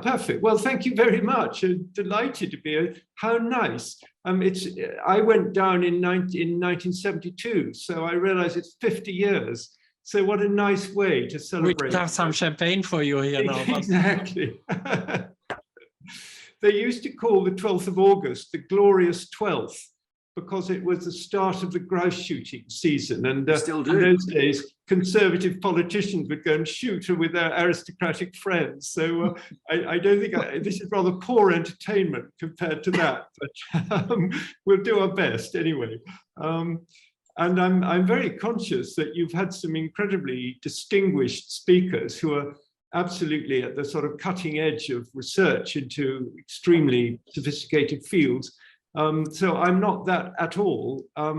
perfect. Well, thank you very much. I'm delighted to be here. How nice. I went down in 1972, so I realize it's 50 years. So what a nice way to celebrate. We could have some champagne for you here now. Exactly. They used to call the 12th of August the glorious 12th, because it was the start of the grouse shooting season. And in those days, conservative politicians would go and shoot with their aristocratic friends. So I don't think, this is rather poor entertainment compared to that, but we'll do our best anyway. And I'm very conscious that you've had some incredibly distinguished speakers who are absolutely at the sort of cutting edge of research into extremely sophisticated fields. So I'm not that at all. I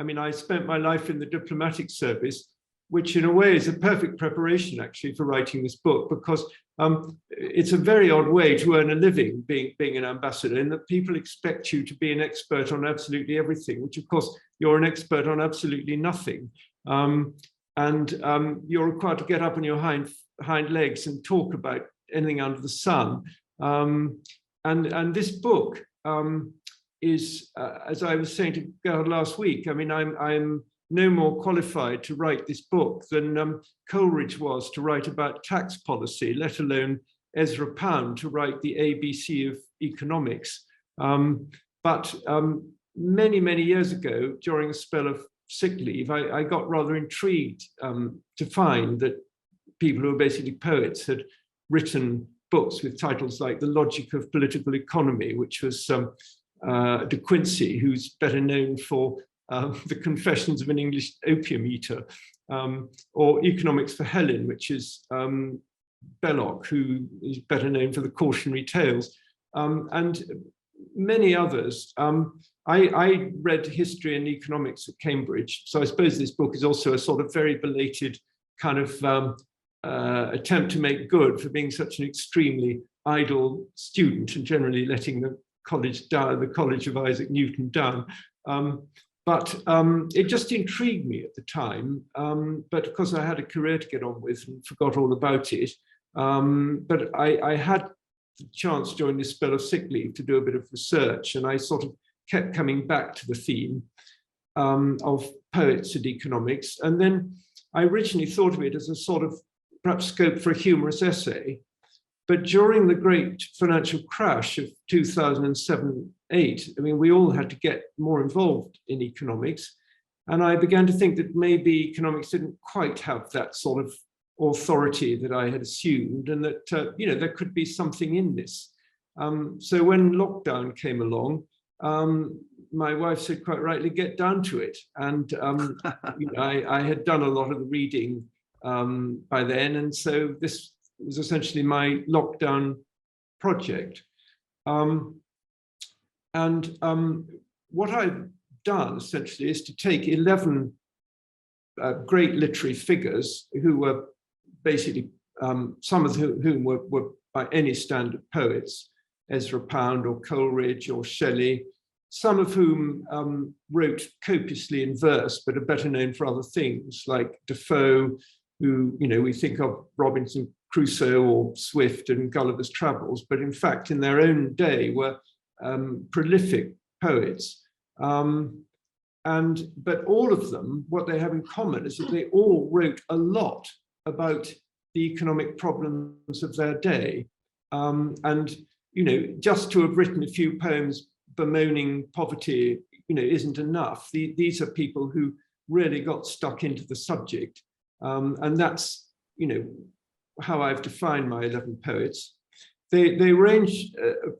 mean, I spent my life in the diplomatic service, which in a way is a perfect preparation actually for writing this book, because it's a very odd way to earn a living being an ambassador, in that people expect you to be an expert on absolutely everything, which of course you're an expert on absolutely nothing. And you're required to get up on your hind legs and talk about anything under the sun. And this book, is, as I was saying to Gerhard last week, I mean, I'm no more qualified to write this book than Coleridge was to write about tax policy, let alone Ezra Pound to write the ABC of economics. But many, many years ago, during a spell of sick leave, I got rather intrigued to find that people who were basically poets had written books with titles like The Logic of Political Economy, which was De Quincey, who's better known for the Confessions of an English Opium Eater, or Economics for Helen, which is Belloc, who is better known for the Cautionary Tales, and many others. I read history and economics at Cambridge, so I suppose this book is also a sort of very belated kind of attempt to make good for being such an extremely idle student and generally letting the college down, the College of Isaac Newton down. But it just intrigued me at the time, but of course I had a career to get on with and forgot all about it. But I had the chance during this spell of sick leave to do a bit of research, and I sort of kept coming back to the theme of poets and economics. And then I originally thought of it as a sort of perhaps scope for a humorous essay. But during the great financial crash of 2007-8, I mean, we all had to get more involved in economics. And I began to think that maybe economics didn't quite have that sort of authority that I had assumed, and that, you know, there could be something in this. So when lockdown came along, my wife said quite rightly, get down to it. And you know, I had done a lot of the reading by then. And so this was essentially my lockdown project. What I've done essentially is to take 11 great literary figures who were basically, some of whom were by any standard poets, Ezra Pound or Coleridge or Shelley, some of whom wrote copiously in verse, but are better known for other things, like Defoe, who, you know, we think of Robinson Crusoe or Swift and Gulliver's Travels, but in fact in their own day were prolific poets. But all of them, what they have in common is that they all wrote a lot about the economic problems of their day. And, you know, just to have written a few poems bemoaning poverty, you know, isn't enough. These are people who really got stuck into the subject. And that's, you know, how I've defined my 11 poets. They range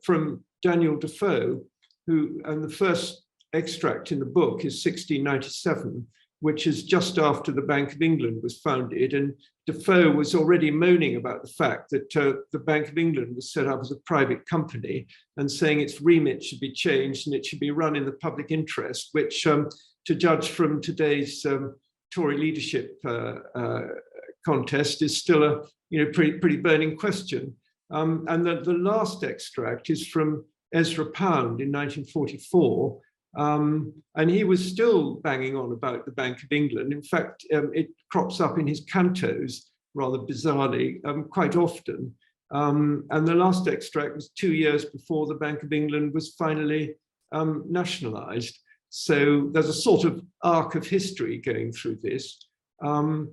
from Daniel Defoe, who, and the first extract in the book is 1697, which is just after the Bank of England was founded. And Defoe was already moaning about the fact that the Bank of England was set up as a private company and saying its remit should be changed and it should be run in the public interest, which to judge from today's Tory leadership contest is still a pretty burning question. And the last extract is from Ezra Pound in 1944. And he was still banging on about the Bank of England. In fact, it crops up in his cantos, rather bizarrely, quite often. And the last extract was 2 years before the Bank of England was finally nationalized. So there's a sort of arc of history going through this. I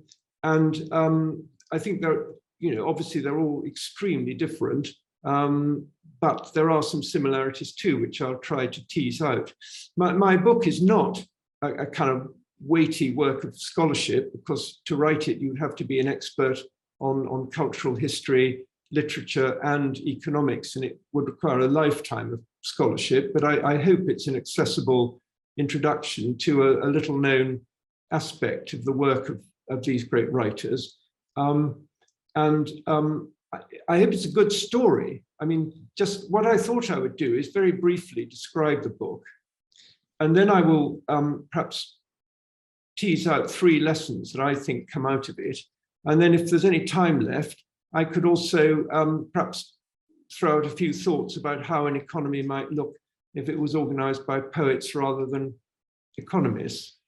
think obviously they're all extremely different, but there are some similarities too, which I'll try to tease out. My book is not a kind of weighty work of scholarship, because to write it, you'd have to be an expert on cultural history, literature, and economics, and it would require a lifetime of scholarship. But I hope it's an accessible introduction to a little known aspect of the work of these great writers. I hope it's a good story. I mean, just what I thought I would do is very briefly describe the book, and then I will perhaps tease out 3 lessons that I think come out of it. And then if there's any time left, I could also perhaps throw out a few thoughts about how an economy might look if it was organized by poets rather than economists.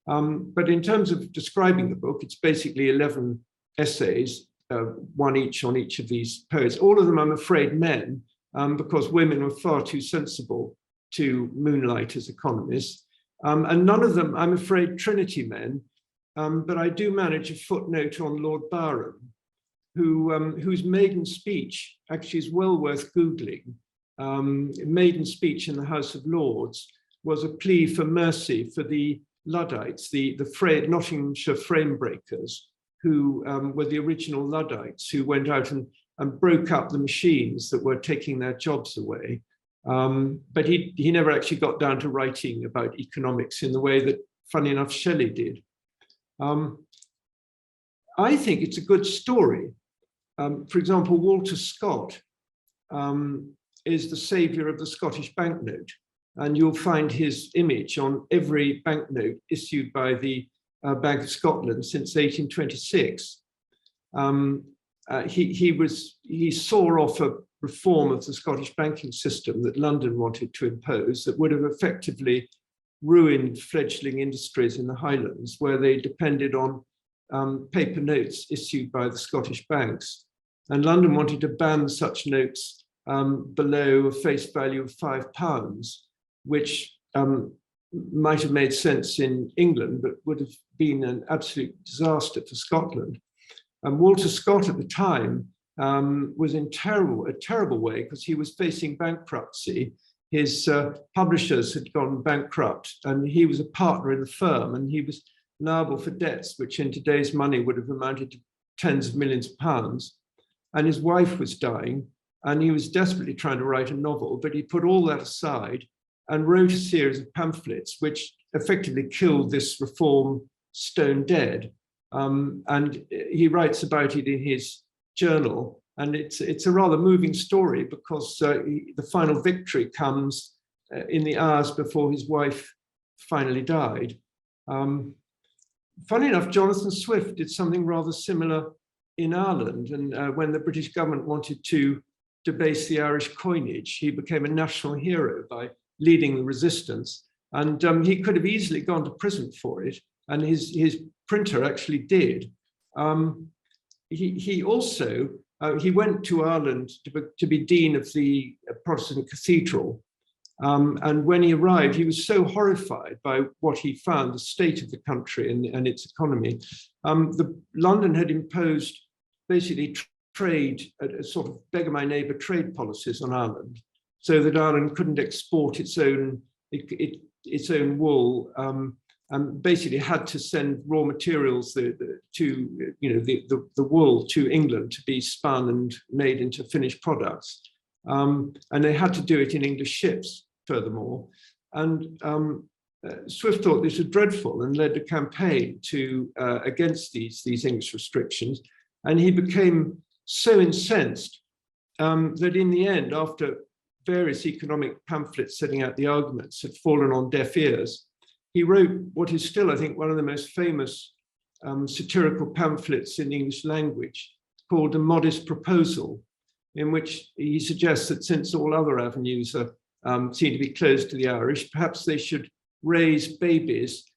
But in terms of describing the book, it's basically 11 essays, one each on each of these poets. All of them, I'm afraid, men, because women were far too sensible to moonlight as economists. And none of them, I'm afraid, Trinity men, but I do manage a footnote on Lord Byron, whose maiden speech actually is well worth Googling. Maiden speech in the House of Lords was a plea for mercy for the Luddites, the Nottinghamshire frame breakers, who were the original Luddites who went out and broke up the machines that were taking their jobs away. But he never actually got down to writing about economics in the way that, funny enough, Shelley did. I think it's a good story. For example, Walter Scott is the savior of the Scottish banknote, and you'll find his image on every banknote issued by the Bank of Scotland since 1826. He saw off a reform of the Scottish banking system that London wanted to impose that would have effectively ruined fledgling industries in the Highlands, where they depended on paper notes issued by the Scottish banks. And London wanted to ban such notes below a face value of £5, which might have made sense in England, but would have been an absolute disaster for Scotland. And Walter Scott at the time was in a terrible way, because he was facing bankruptcy. His publishers had gone bankrupt, and he was a partner in the firm, and he was liable for debts, which in today's money would have amounted to tens of millions of pounds. And his wife was dying, and he was desperately trying to write a novel, but he put all that aside and wrote a series of pamphlets which effectively killed this reform stone dead. And he writes about it in his journal, and it's a rather moving story, because the final victory comes in the hours before his wife finally died. Funny enough, Jonathan Swift did something rather similar in Ireland, and when the British government wanted to debase the Irish coinage, he became a national hero by leading the resistance, and he could have easily gone to prison for it, and his printer actually did. He also went to Ireland to be dean of the Protestant cathedral, and when he arrived, he was so horrified by what he found, the state of the country and its economy. London had imposed basically trade, a sort of beggar my neighbour trade policies on Ireland, so that Ireland couldn't export its own wool, and basically had to send raw materials to the wool to England to be spun and made into finished products, and they had to do it in English ships, furthermore. And Swift thought this was dreadful and led a campaign against these English restrictions, and he became so incensed that in the end, after various economic pamphlets setting out the arguments had fallen on deaf ears, he wrote what is still, I think, one of the most famous satirical pamphlets in the English language, called A Modest Proposal, in which he suggests that since all other avenues seem to be closed to the Irish, perhaps they should raise babies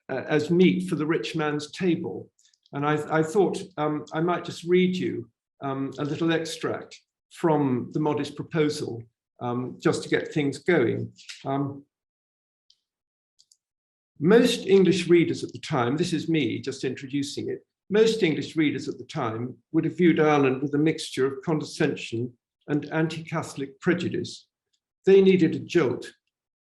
as meat for the rich man's table. And I thought I might just read you a little extract from the modest proposal, just to get things going. Most English readers at the time, this is me just introducing it, most English readers at the time would have viewed Ireland with a mixture of condescension and anti-Catholic prejudice. They needed a jolt.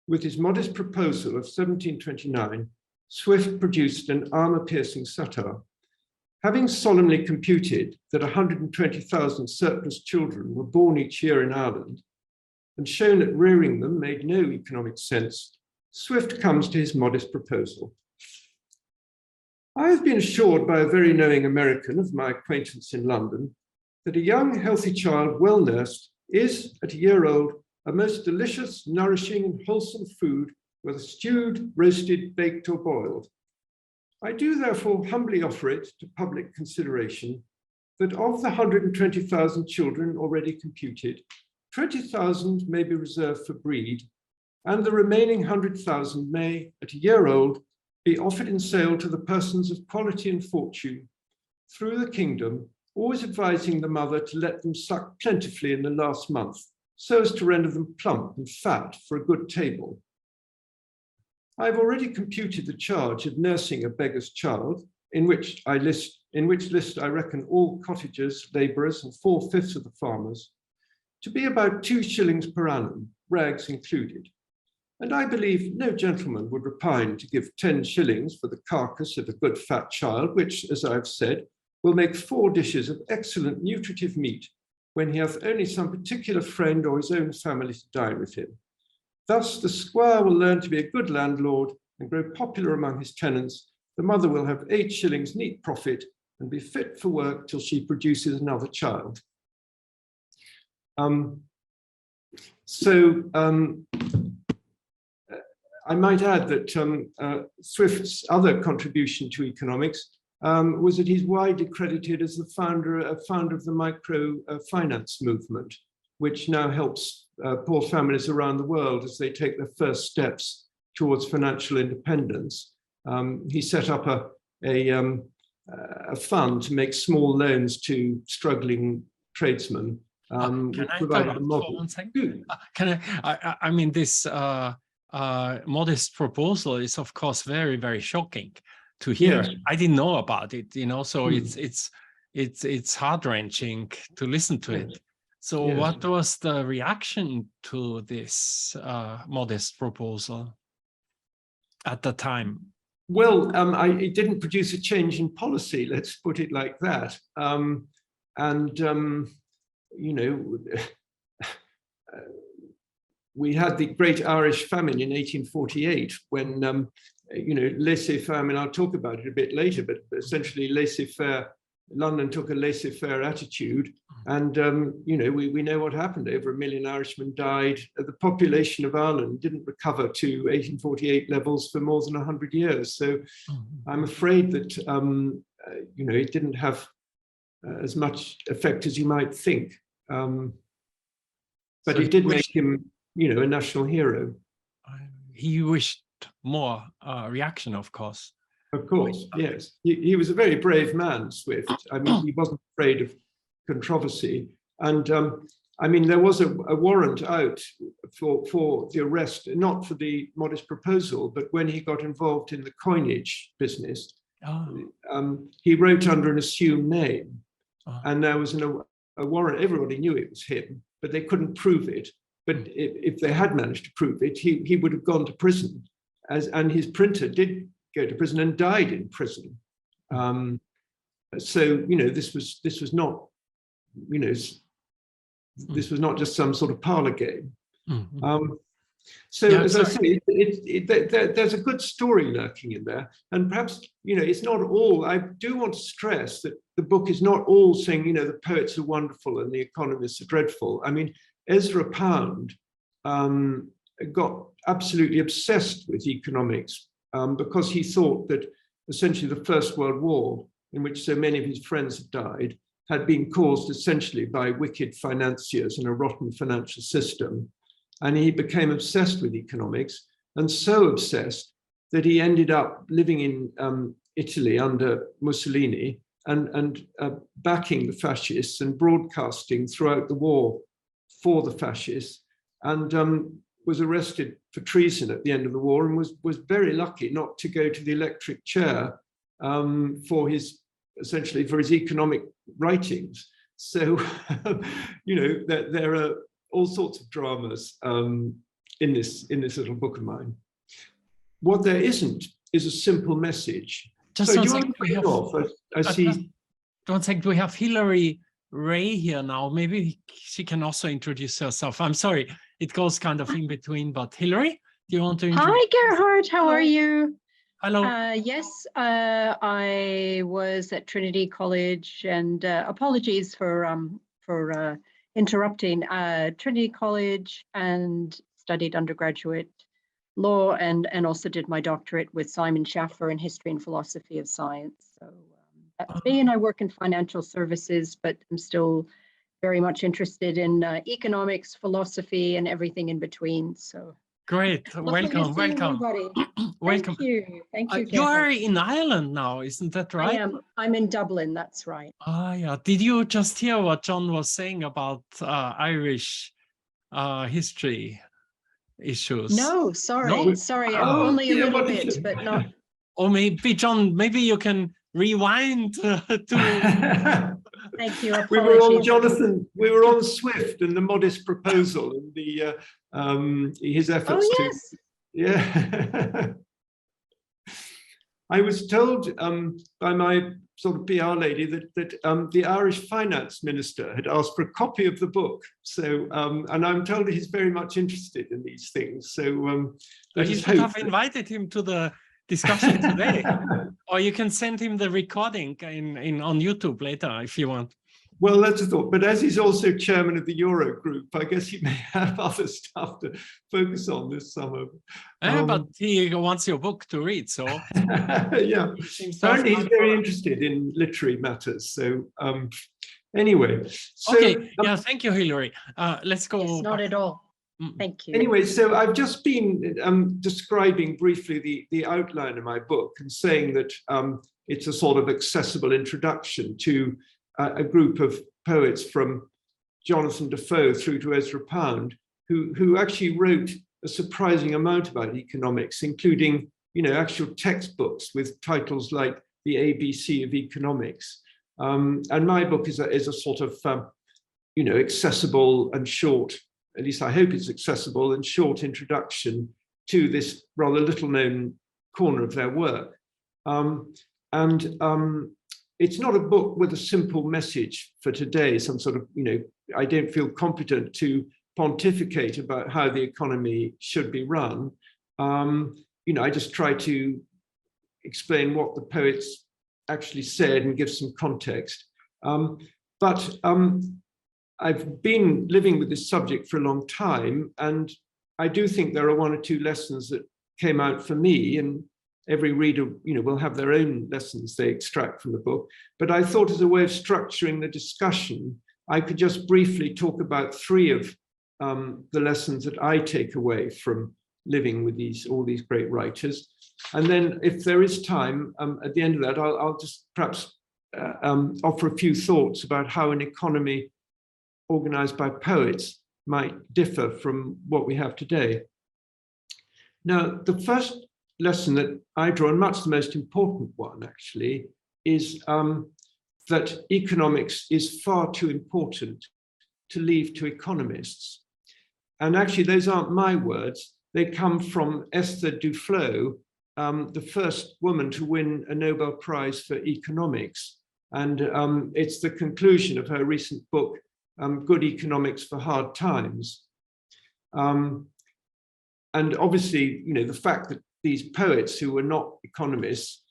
With his modest proposal of 1729, Swift produced an armor-piercing satire. Having solemnly computed that 120,000 surplus children were born each year in Ireland, and shown that rearing them made no economic sense, Swift comes to his modest proposal. I have been assured by a very knowing American of my acquaintance in London that a young, healthy child, well nursed, is, at a year old, a most delicious, nourishing, and wholesome food, whether stewed, roasted, baked, or boiled. I do therefore humbly offer it to public consideration that of the 120,000 children already computed, 20,000 may be reserved for breed, and the remaining 100,000 may, at a year old, be offered in sale to the persons of quality and fortune through the kingdom, always advising the mother to let them suck plentifully in the last month, so as to render them plump and fat for a good table. I have already computed the charge of nursing a beggar's child, in which list I reckon all cottagers, labourers, and 4/5 of the farmers, to be about 2 shillings per annum, rags included. And I believe no gentleman would repine to give 10 shillings for the carcass of a good fat child, which, as I have said, will make 4 dishes of excellent nutritive meat when he hath only some particular friend or his own family to dine with him. Thus the squire will learn to be a good landlord and grow popular among his tenants. The mother will have 8 shillings neat profit and be fit for work till she produces another child. I might add that Swift's other contribution to economics was that he's widely credited as the founder of the microfinance movement, which now helps poor families around the world as they take their first steps towards financial independence. He set up a fund to make small loans to struggling tradesmen. Can I interrupt for 1 second? I mean, this modest proposal is, of course, very, very shocking to hear. Yes. I didn't know about it, so it's heart-wrenching to listen to it. So yes. What was the reaction to this modest proposal at the time? Well, it didn't produce a change in policy, let's put it like that. We had the great Irish famine in 1848 when, laissez-faire, I mean, I'll talk about it a bit later, but essentially laissez-faire, London took a laissez-faire attitude. And, we know what happened. Over 1 million Irishmen died. The population of Ireland didn't recover to 1848 levels for more than 100 years. So I'm afraid that, it didn't have as much effect as you might think. But it did make him, a national hero. He wished more reaction, of course. Of course, yes. He was a very brave man, Swift. I mean, he wasn't afraid of controversy. And I mean, there was a warrant out for the arrest, not for the modest proposal, but when he got involved in the coinage business, he wrote under an assumed name. And there was a warrant. Everybody knew it was him, but they couldn't prove it. But if they had managed to prove it, he would have gone to prison. And his printer did go to prison and died in prison. So this was not, this was not just some sort of parlor game. As I say, there's a good story lurking in there, and perhaps it's not all. I do want to stress that the book is not all saying the poets are wonderful and the economists are dreadful. I mean, Ezra Pound got absolutely obsessed with economics because he thought that essentially the First World War, in which so many of his friends had died, had been caused essentially by wicked financiers and a rotten financial system. And he became obsessed with economics, and so obsessed that he ended up living in Italy under Mussolini and backing the fascists and broadcasting throughout the war for the fascists, and was arrested for treason at the end of the war, and was very lucky not to go to the electric chair for his economic writings. So, you know, there are all sorts of dramas in this little book of mine. What there isn't is a simple message. Just don't think we have. I see. Don't think we have Hilary Ray here now. Maybe she can also introduce herself. I'm sorry, it goes kind of in between. But Hilary, do you want to introduce? Hi, Gerhard. How are you? Hello. Yes, I was at Trinity College, and apologies for interrupting. Trinity College, and studied undergraduate law, and also did my doctorate with Simon Schaffer in history and philosophy of science. So that's me, and I work in financial services, but I'm still very much interested in economics, philosophy, and everything in between. So. Great, welcome. Welcome. Thank you. You are in Ireland now, isn't that right? I am. I'm in Dublin. That's right. Yeah. Did you just hear what John was saying about Irish history issues? No, sorry. No? Sorry, only a little bit, but not. Or maybe, John, maybe you can rewind to. Thank you. Apologies. We were on Jonathan. We were on Swift and the modest proposal and the his efforts. Oh yes. Yeah. I was told by my sort of PR lady that the Irish finance minister had asked for a copy of the book. So and I'm told he's very much interested in these things. So you should have invited him to the discussion today, or you can send him the recording on YouTube later if you want. Well, that's a thought. But as he's also chairman of the Euro Group, I guess he may have other stuff to focus on this summer. But he wants your book to read, so yeah. Apparently, he's very interested in literary matters. So anyway, so, okay. Yeah, thank you, Hilary. Let's go. It's not at all. Thank you. Anyway, so I've just been describing briefly the outline of my book and saying that it's a sort of accessible introduction to a group of poets from Jonathan Defoe through to Ezra Pound, who actually wrote a surprising amount about economics, including, you know, actual textbooks with titles like The ABC of Economics. And my book is a sort of, you know, accessible and short, at least I hope it's accessible and short introduction to this rather little known corner of their work. It's not a book with a simple message for today, some sort of, you know, I don't feel competent to pontificate about how the economy should be run. You know, I just try to explain what the poets actually said and give some context. But I've been living with this subject for a long time, and I do think there are one or two lessons that came out for me, and every reader, you know, will have their own lessons they extract from the book. But I thought as a way of structuring the discussion, I could just briefly talk about three of the lessons that I take away from living with all these great writers. And then if there is time, at the end of that, I'll just perhaps offer a few thoughts about how an economy organized by poets might differ from what we have today. Now, the first lesson that I draw, and much the most important one actually, is that economics is far too important to leave to economists. And actually, those aren't my words. They come from Esther Duflo, the first woman to win a Nobel Prize for economics. And it's the conclusion of her recent book, Good Economics for Hard Times. And obviously, you know, the fact that these poets who were not economists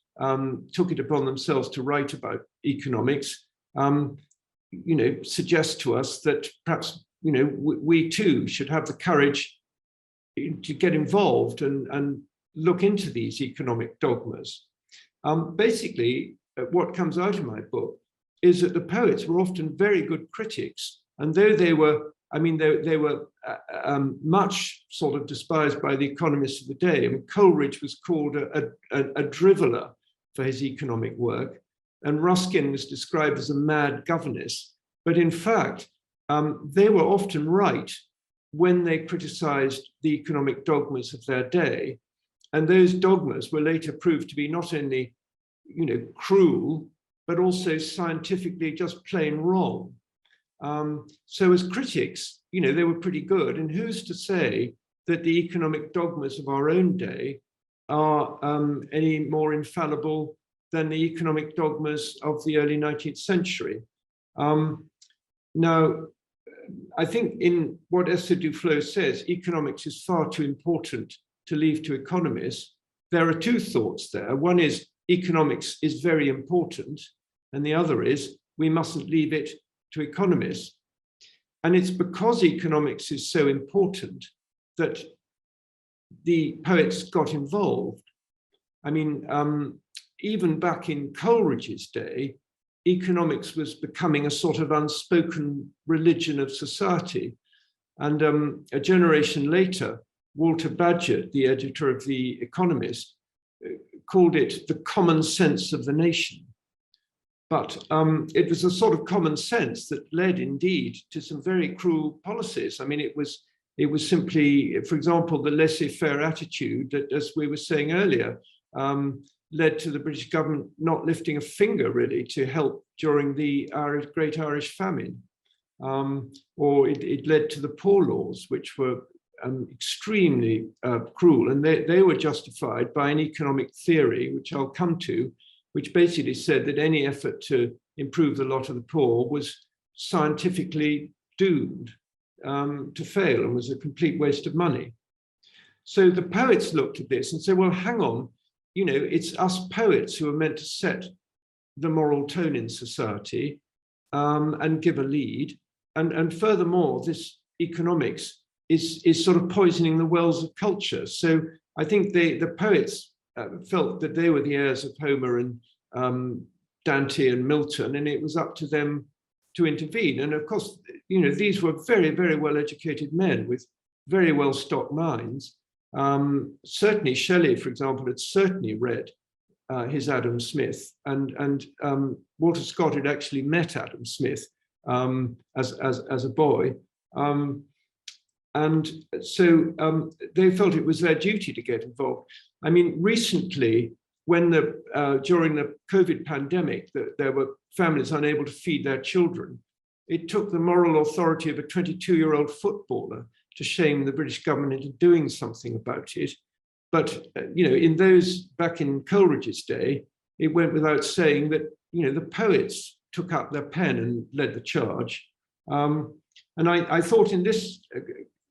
took it upon themselves to write about economics, you know, suggests to us that perhaps, you know, we too should have the courage to get involved and look into these economic dogmas. Basically, what comes out of my book is that the poets were often very good critics, and though they were, I mean, they were much sort of despised by the economists of the day. I mean, Coleridge was called a driveler for his economic work. and Ruskin was described as a mad governess. But in fact, they were often right when they criticized the economic dogmas of their day. And those dogmas were later proved to be not only, cruel, but also scientifically just plain wrong. So as critics, they were pretty good. And who's to say that the economic dogmas of our own day are any more infallible than the economic dogmas of the early 19th century? Now, I think in what Esther Duflo says, economics is far too important to leave to economists. There are two thoughts there. One is economics is very important, and the other is we mustn't leave it to economists. And it's because economics is so important that the poets got involved. I mean, even back in Coleridge's day, economics was becoming a sort of unspoken religion of society. And a generation later, Walter Bagehot, the editor of The Economist, called it the common sense of the nation. But it was a sort of common sense that led indeed to some very cruel policies. I mean, it was simply, for example, the laissez-faire attitude that, as we were saying earlier, led to the British government not lifting a finger really to help during the Great Irish Famine. Or it led to the Poor Laws, which were extremely cruel, and they were justified by an economic theory, which I'll come to, which basically said that any effort to improve the lot of the poor was scientifically doomed to fail and was a complete waste of money. So the poets looked at this and said, well, hang on, it's us poets who are meant to set the moral tone in society and give a lead. And furthermore, this economics is sort of poisoning the wells of culture. So I think the poets felt that they were the heirs of Homer and Dante and Milton, and it was up to them to intervene. And of course, these were very, very well-educated men with very well-stocked minds. Certainly Shelley, for example, had certainly read his Adam Smith, and Walter Scott had actually met Adam Smith as a boy. And so they felt it was their duty to get involved. I mean, recently, when during the COVID pandemic, there were families unable to feed their children, it took the moral authority of a 22-year-old footballer to shame the British government into doing something about it. But in those back in Coleridge's day, it went without saying that the poets took up their pen and led the charge. And I thought in this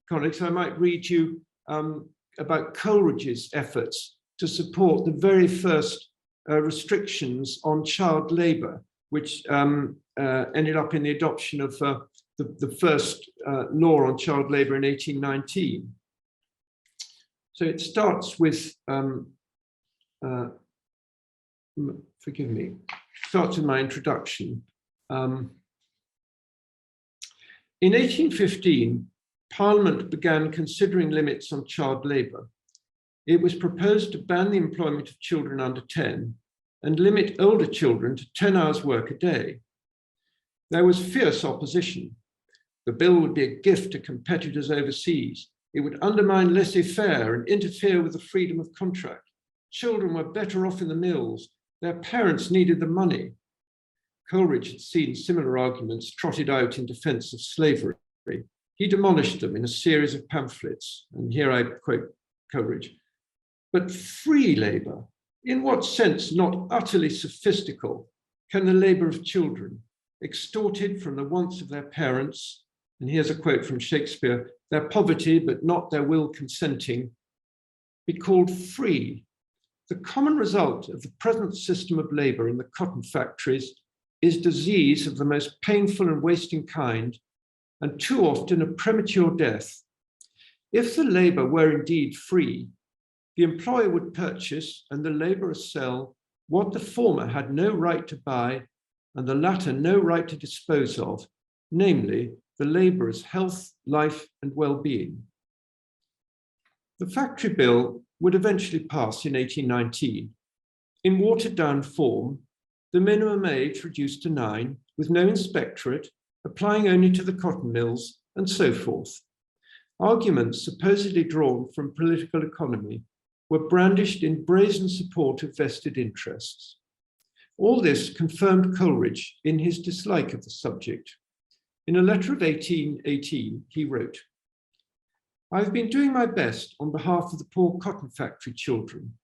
context, I might read you about Coleridge's efforts to support the very first restrictions on child labor, which ended up in the adoption of the first law on child labor in 1819. So it starts with, forgive me, starts with my introduction. In 1815, Parliament began considering limits on child labor. It was proposed to ban the employment of children under 10 and limit older children to 10 hours work a day. There was fierce opposition. The bill would be a gift to competitors overseas. It would undermine laissez-faire and interfere with the freedom of contract. Children were better off in the mills. Their parents needed the money. Coleridge had seen similar arguments trotted out in defense of slavery. He demolished them in a series of pamphlets. And here I quote Coleridge. But free labor, in what sense not utterly sophistical, can the labor of children, extorted from the wants of their parents, and here's a quote from Shakespeare, their poverty but not their will consenting, be called free? The common result of the present system of labor in the cotton factories is disease of the most painful and wasting kind, and too often a premature death. If the labor were indeed free, the employer would purchase and the laborer sell what the former had no right to buy and the latter no right to dispose of, namely the laborer's health, life, and well-being. The factory bill would eventually pass in 1819. In watered-down form, the minimum age reduced to 9, with no inspectorate, applying only to the cotton mills, and so forth. Arguments supposedly drawn from political economy were brandished in brazen support of vested interests. All this confirmed Coleridge in his dislike of the subject. In a letter of 1818, he wrote, "I've been doing my best on behalf of the poor cotton factory children,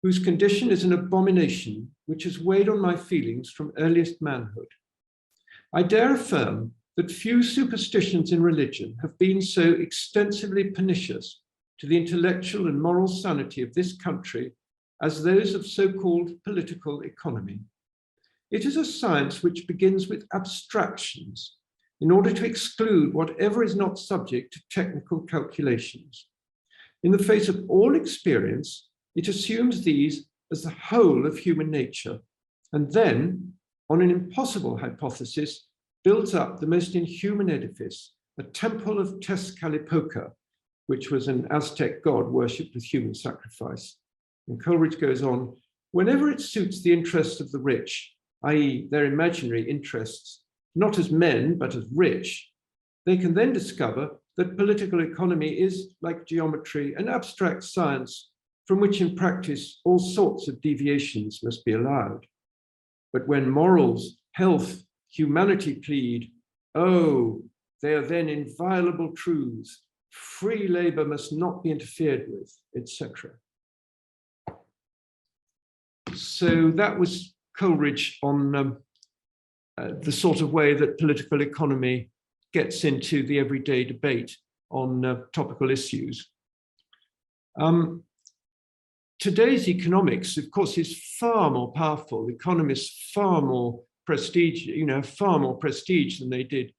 whose condition is an abomination which has weighed on my feelings from earliest manhood. I dare affirm that few superstitions in religion have been so extensively pernicious to the intellectual and moral sanity of this country as those of so-called political economy. It is a science which begins with abstractions in order to exclude whatever is not subject to technical calculations. In the face of all experience, it assumes these as the whole of human nature, and then, on an impossible hypothesis, builds up the most inhuman edifice, a temple of Tezcatlipoca, which was an Aztec god worshipped with human sacrifice." And Coleridge goes on, "Whenever it suits the interests of the rich, i.e. their imaginary interests, not as men, but as rich, they can then discover that political economy is, like geometry, an abstract science from which in practice all sorts of deviations must be allowed. But when morals, health, humanity plead, oh, they are then inviolable truths. Free labor must not be interfered with, etc." So that was Coleridge on the sort of way that political economy gets into the everyday debate on topical issues. Today's economics, of course, is far more powerful. Economists far more prestige, far more prestige than they did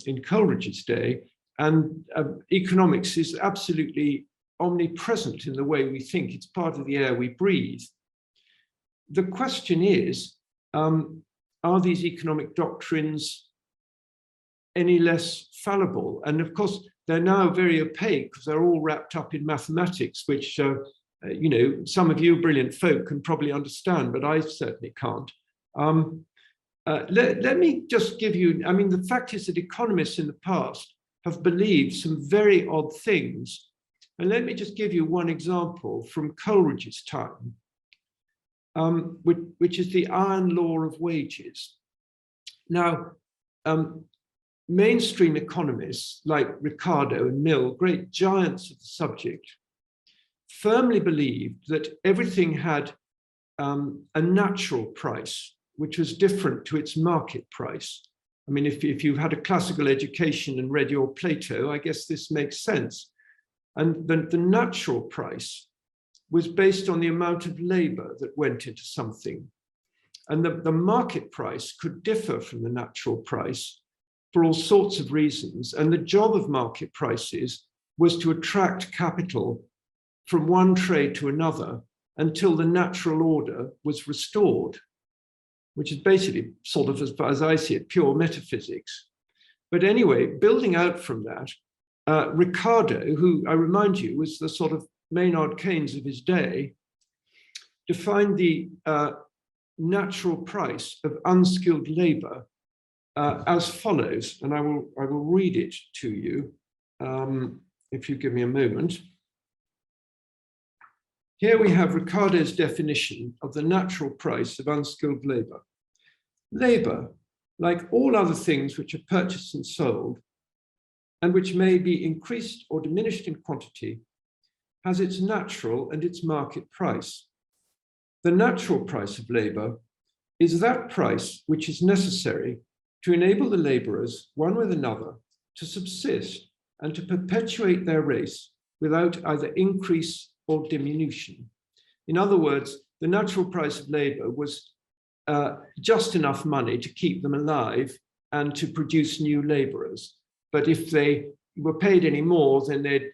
in Coleridge's day. And economics is absolutely omnipresent in the way we think. It's part of the air we breathe. The question is, are these economic doctrines any less fallible? And of course, they're now very opaque because they're all wrapped up in mathematics, which some of you brilliant folk can probably understand, but I certainly can't. Let me just give you, the fact is that economists in the past have believed some very odd things. And let me just give you one example from Coleridge's time, which is the iron law of wages. Now, mainstream economists like Ricardo and Mill, great giants of the subject, firmly believed that everything had a natural price, which was different to its market price. If you've had a classical education and read your Plato, I guess this makes sense. And the natural price was based on the amount of labor that went into something. And the market price could differ from the natural price for all sorts of reasons. And the job of market prices was to attract capital from one trade to another until the natural order was restored, which is basically sort of, as far as I see it, pure metaphysics. But anyway, building out from that, Ricardo, who I remind you was the sort of Maynard Keynes of his day, defined the natural price of unskilled labor as follows, and I will read it to you if you give me a moment. Here we have Ricardo's definition of the natural price of unskilled labor. Labor, like all other things which are purchased and sold, and which may be increased or diminished in quantity, has its natural and its market price. The natural price of labor is that price which is necessary to enable the laborers, one with another, to subsist and to perpetuate their race without either increase or diminution. In other words, the natural price of labor was just enough money to keep them alive and to produce new laborers. But if they were paid any more, then they'd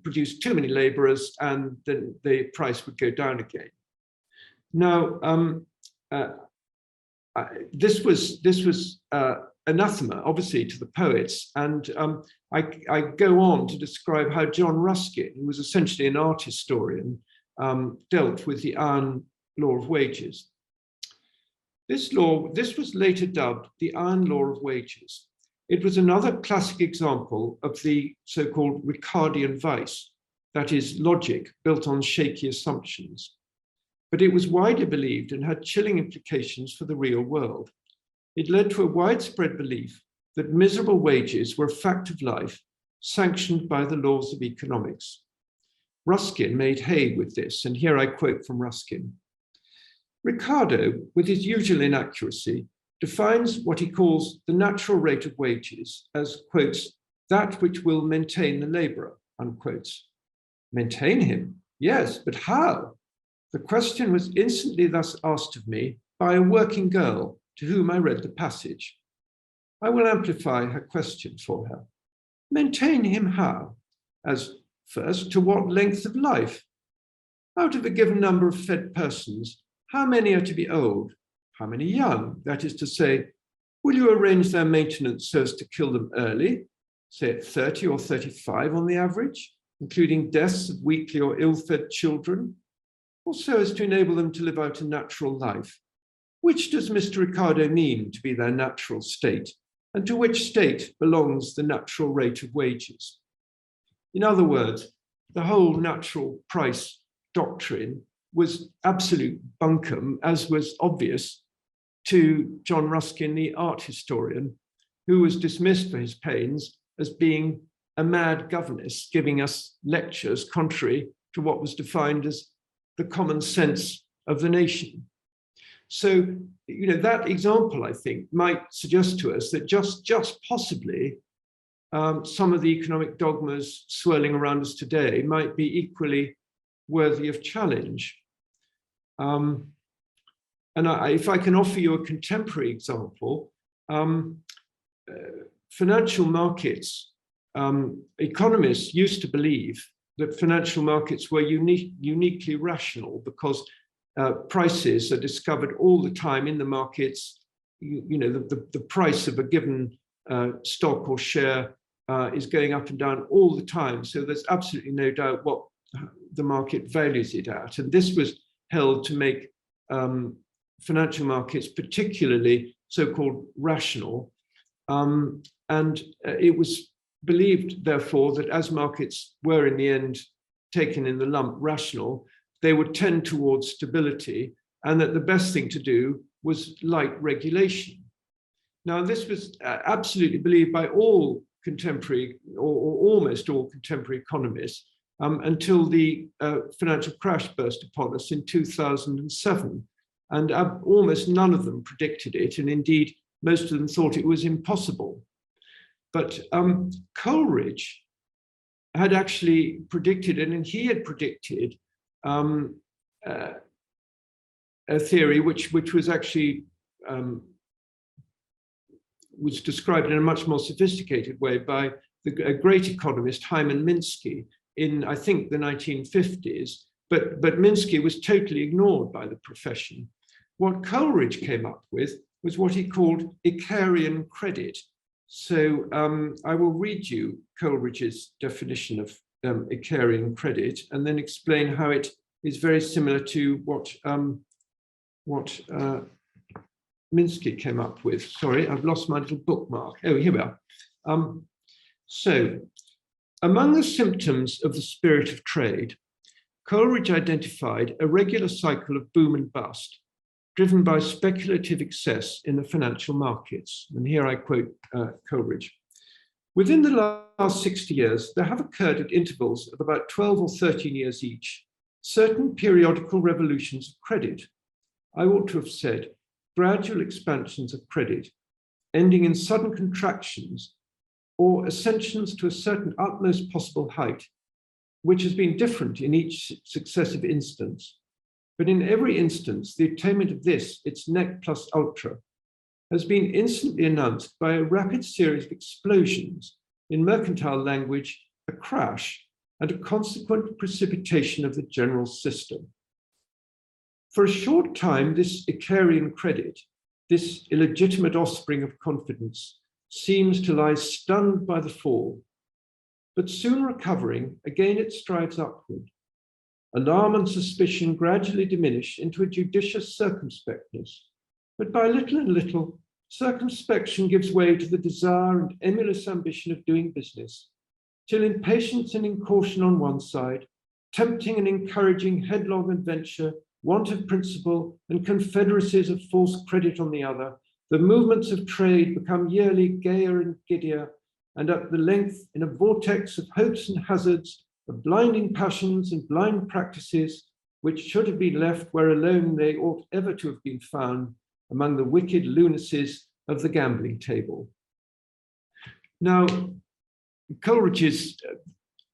produce too many laborers and then the price would go down again. Now, this was anathema, obviously, to the poets. And I go on to describe how John Ruskin, who was essentially an art historian, dealt with the iron law of wages. This was later dubbed the Iron Law of Wages. It was another classic example of the so-called Ricardian vice, that is, logic built on shaky assumptions. But it was widely believed and had chilling implications for the real world. It led to a widespread belief that miserable wages were a fact of life, sanctioned by the laws of economics. Ruskin made hay with this, and here I quote from Ruskin. Ricardo, with his usual inaccuracy, defines what he calls the natural rate of wages as, quotes, that which will maintain the laborer, unquotes. Maintain him? Yes, but how? The question was instantly thus asked of me by a working girl to whom I read the passage. I will amplify her question for her. Maintain him how? As first, to what length of life? Out of a given number of fed persons, how many are to be old? How many young? That is to say, will you arrange their maintenance so as to kill them early, say at 30 or 35 on the average, including deaths of weakly or ill-fed children, or so as to enable them to live out a natural life? Which does Mr. Ricardo mean to be their natural state, and to which state belongs the natural rate of wages? In other words, the whole natural price doctrine was absolute bunkum, as was obvious to John Ruskin, the art historian, who was dismissed for his pains as being a mad governess giving us lectures contrary to what was defined as the common sense of the nation. So, that example, I think, might suggest to us that just possibly some of the economic dogmas swirling around us today might be equally worthy of challenge. If I can offer you a contemporary example, financial markets, economists used to believe that financial markets were uniquely rational because prices are discovered all the time in the markets. The price of a given stock or share is going up and down all the time. So there's absolutely no doubt what the market values it at. And this was held to make financial markets particularly so-called rational. And it was believed, therefore, that as markets were in the end taken in the lump rational, they would tend towards stability, and that the best thing to do was light regulation. Now, this was absolutely believed by all contemporary, or almost all contemporary economists, until the financial crash burst upon us in 2007. And almost none of them predicted it, and indeed, most of them thought it was impossible. But Coleridge had actually predicted it, and he had predicted a theory which was actually was described in a much more sophisticated way by a great economist, Hyman Minsky, in, I think, the 1950s. But Minsky was totally ignored by the profession. What Coleridge came up with was what he called Icarian credit. So I will read you Coleridge's definition of Icarian credit and then explain how it is very similar to what Minsky came up with. Sorry, I've lost my little bookmark. Oh, here we are. So among the symptoms of the spirit of trade, Coleridge identified a regular cycle of boom and bust, driven by speculative excess in the financial markets. And here I quote Coleridge. Within the last 60 years, there have occurred at intervals of about 12 or 13 years each, certain periodical revolutions of credit. I ought to have said gradual expansions of credit, ending in sudden contractions or ascensions to a certain utmost possible height, which has been different in each successive instance. But in every instance, the attainment of this, its nec plus ultra, has been instantly announced by a rapid series of explosions, in mercantile language, a crash, and a consequent precipitation of the general system. For a short time, this Icarian credit, this illegitimate offspring of confidence, seems to lie stunned by the fall, but soon recovering, again it strives upward. Alarm and suspicion gradually diminish into a judicious circumspectness, but by little and little, circumspection gives way to the desire and emulous ambition of doing business, till impatience and incaution on one side, tempting and encouraging headlong adventure, want of principle, and confederacies of false credit on the other, the movements of trade become yearly gayer and giddier, and at the length, in a vortex of hopes and hazards, of blinding passions and blind practices, which should have been left where alone they ought ever to have been found, among the wicked lunacies of the gambling table. Now, Coleridge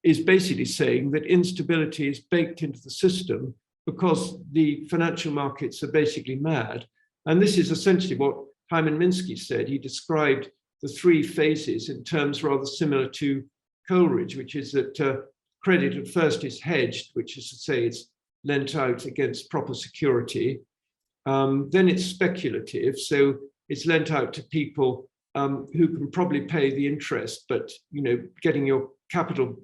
is basically saying that instability is baked into the system because the financial markets are basically mad. And this is essentially what Hyman Minsky said. He described the three phases in terms rather similar to Coleridge, which is that credit at first is hedged, which is to say it's lent out against proper security. Then it's speculative, so it's lent out to people who can probably pay the interest, but getting your capital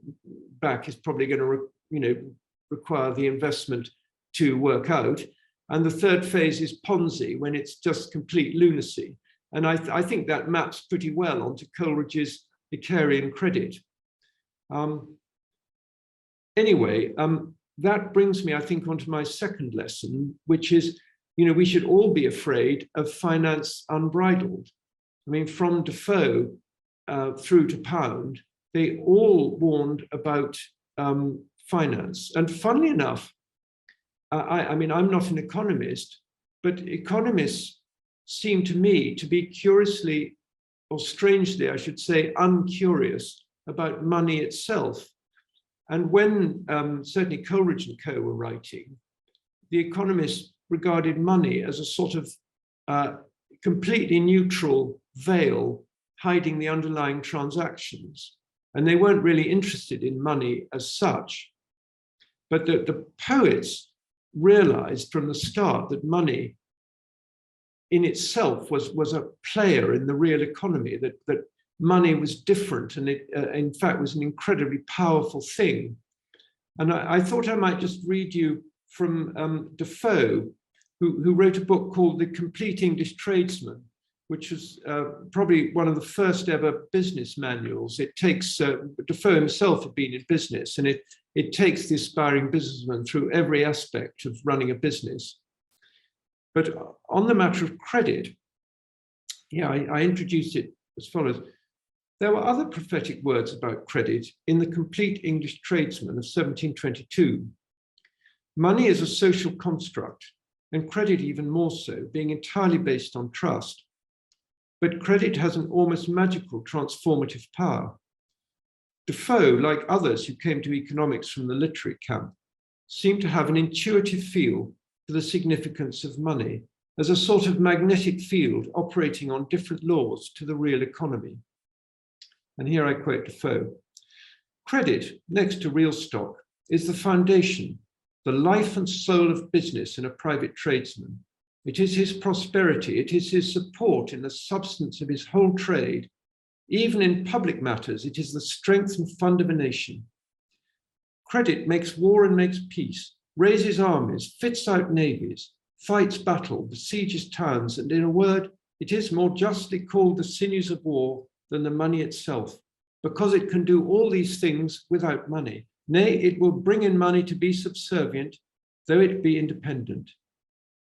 back is probably going to require the investment to work out. And the third phase is Ponzi, when it's just complete lunacy. And I think that maps pretty well onto Coleridge's Icarian credit. Anyway, that brings me, I think, onto my second lesson, which is, we should all be afraid of finance unbridled. I mean, from Defoe through to Pound, they all warned about finance. And funnily enough, I mean, I'm not an economist, but economists seem to me to be curiously, or strangely, I should say, uncurious about money itself. And when certainly Coleridge and co were writing, the economists regarded money as a sort of completely neutral veil hiding the underlying transactions. And they weren't really interested in money as such. But the poets realized from the start that money in itself was a player in the real economy, that money was different, and it in fact was an incredibly powerful thing. And I thought I might just read you from Defoe, who wrote a book called The Complete English Tradesman, which was probably one of the first ever business manuals. It takes, Defoe himself had been in business, and it takes the aspiring businessman through every aspect of running a business. But on the matter of credit, I introduced it as follows. There were other prophetic words about credit in The Complete English Tradesman of 1722. Money is a social construct, and credit even more so, being entirely based on trust. But credit has an almost magical transformative power. Defoe, like others who came to economics from the literary camp, seemed to have an intuitive feel for the significance of money as a sort of magnetic field operating on different laws to the real economy. And here I quote Defoe. Credit, next to real stock, is the foundation, the life and soul of business in a private tradesman. It is his prosperity, it is his support in the substance of his whole trade. Even in public matters, it is the strength and fund of a nation. Credit makes war and makes peace, raises armies, fits out navies, fights battle, besieges towns, and in a word, it is more justly called the sinews of war than the money itself, because it can do all these things without money. Nay, it will bring in money to be subservient, though it be independent.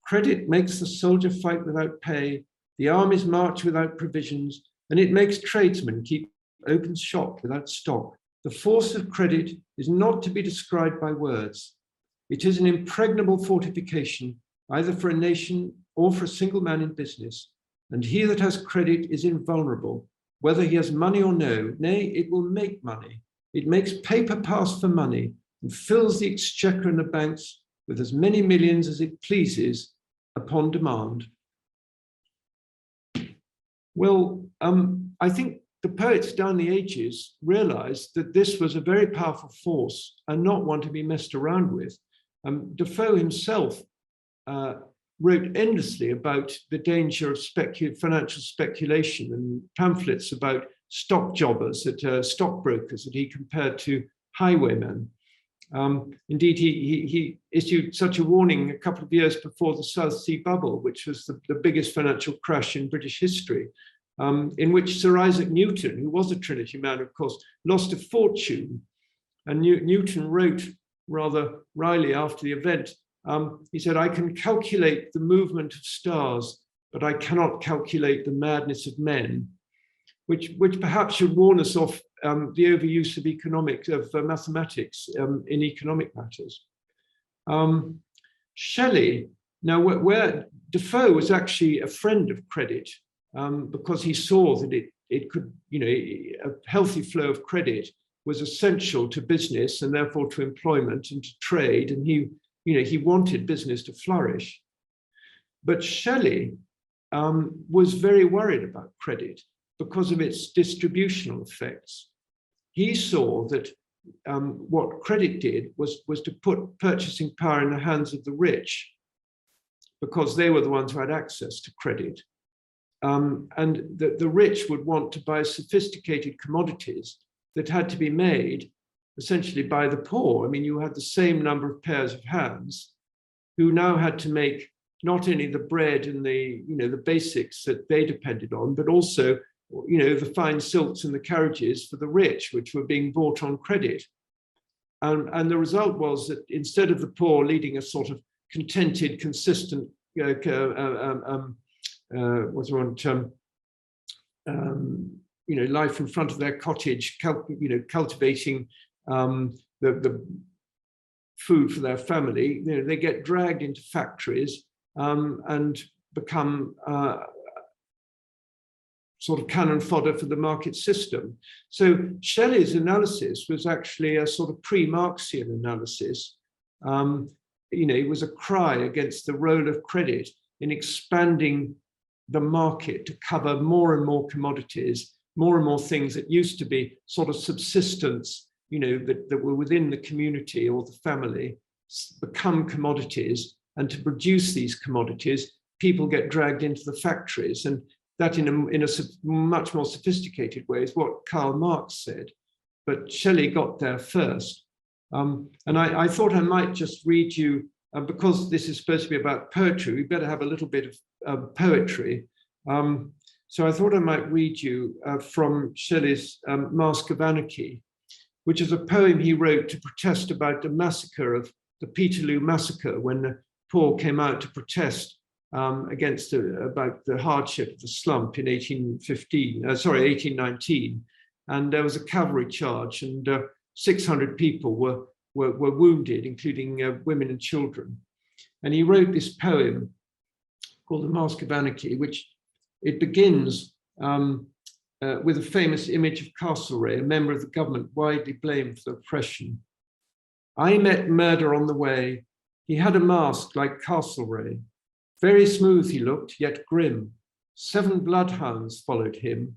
Credit makes the soldier fight without pay, the armies march without provisions, and it makes tradesmen keep open shop without stock. The force of credit is not to be described by words. It is an impregnable fortification, either for a nation or for a single man in business. And he that has credit is invulnerable, whether he has money or no. Nay, it will make money. It makes paper pass for money and fills the exchequer and the banks with as many millions as it pleases upon demand. Well, I think the poets down the ages realized that this was a very powerful force and not one to be messed around with. Defoe himself wrote endlessly about the danger of financial speculation, and pamphlets about stock jobbers, stockbrokers that he compared to highwaymen. Indeed, he issued such a warning a couple of years before the South Sea Bubble, which was the biggest financial crash in British history, in which Sir Isaac Newton, who was a Trinity man, of course, lost a fortune. And Newton wrote rather wryly after the event, he said, "I can calculate the movement of stars, but I cannot calculate the madness of men," which perhaps should warn us off the overuse of mathematics in economic matters. Shelley, now where Defoe was actually a friend of credit, because he saw that it could, a healthy flow of credit was essential to business and therefore to employment and to trade, and he wanted business to flourish. But Shelley was very worried about credit because of its distributional effects. He saw that what credit did was to put purchasing power in the hands of the rich, because they were the ones who had access to credit. And the rich would want to buy sophisticated commodities that had to be made essentially by the poor. I mean, you had the same number of pairs of hands who now had to make not only the bread and the basics that they depended on, but also the fine silks and the carriages for the rich, which were being bought on credit. And the result was that instead of the poor leading a sort of contented, consistent, life in front of their cottage, cultivating the food for their family, they get dragged into factories and become sort of cannon fodder for the market system. So Shelley's analysis was actually a sort of pre-Marxian analysis. It was a cry against the role of credit in expanding the market to cover more and more commodities, more and more things that used to be sort of subsistence, that were within the community or the family, become commodities. And to produce these commodities, people get dragged into the factories. And that in a much more sophisticated way is what Karl Marx said. But Shelley got there first. And I thought I might just read you, because this is supposed to be about poetry, we better have a little bit of poetry. So I thought I might read you from Shelley's Mask of Anarchy, which is a poem he wrote to protest about the massacre of the Peterloo massacre, when the poor came out to protest about the hardship of the slump in 1819. And there was a cavalry charge, and 600 people were wounded, including women and children. And he wrote this poem called The Mask of Anarchy, which it begins with a famous image of Castlereagh, a member of the government widely blamed for the oppression. "I met murder on the way. He had a mask like Castlereagh. Very smooth he looked, yet grim. 7 bloodhounds followed him."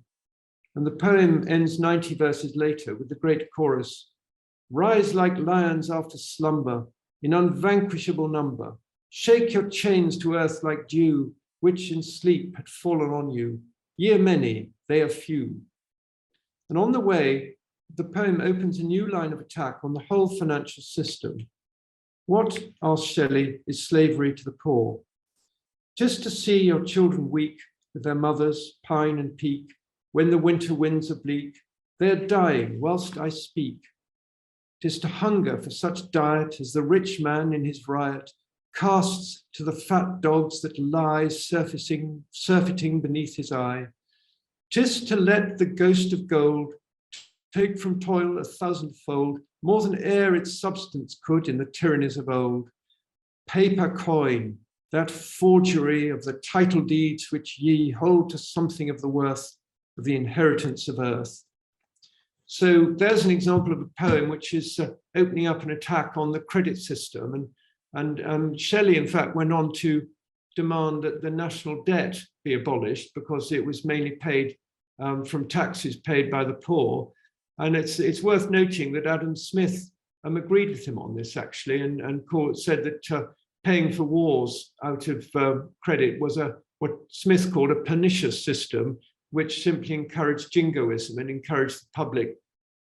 And the poem ends 90 verses later with the great chorus: "Rise like lions after slumber, in unvanquishable number. Shake your chains to earth like dew, which in sleep had fallen on you. Ye are many, they are few." And on the way, the poem opens a new line of attack on the whole financial system. What, asked Shelley, is slavery to the poor? "Just to see your children weak with their mothers, pine and peak, when the winter winds are bleak. They are dying whilst I speak. 'Tis to hunger for such diet as the rich man in his riot casts to the fat dogs that lie surfeiting beneath his eye. 'Tis to let the ghost of gold take from toil 1,000-fold, more than e'er its substance could in the tyrannies of old. Paper coin, that forgery of the title deeds which ye hold to something of the worth of the inheritance of earth." So there's an example of a poem which is opening up an attack on the credit system. And Shelley, in fact, went on to demand that the national debt be abolished because it was mainly paid from taxes paid by the poor. And it's worth noting that Adam Smith agreed with him on this, actually, and said that paying for wars out of credit was what Smith called a pernicious system, which simply encouraged jingoism and encouraged the public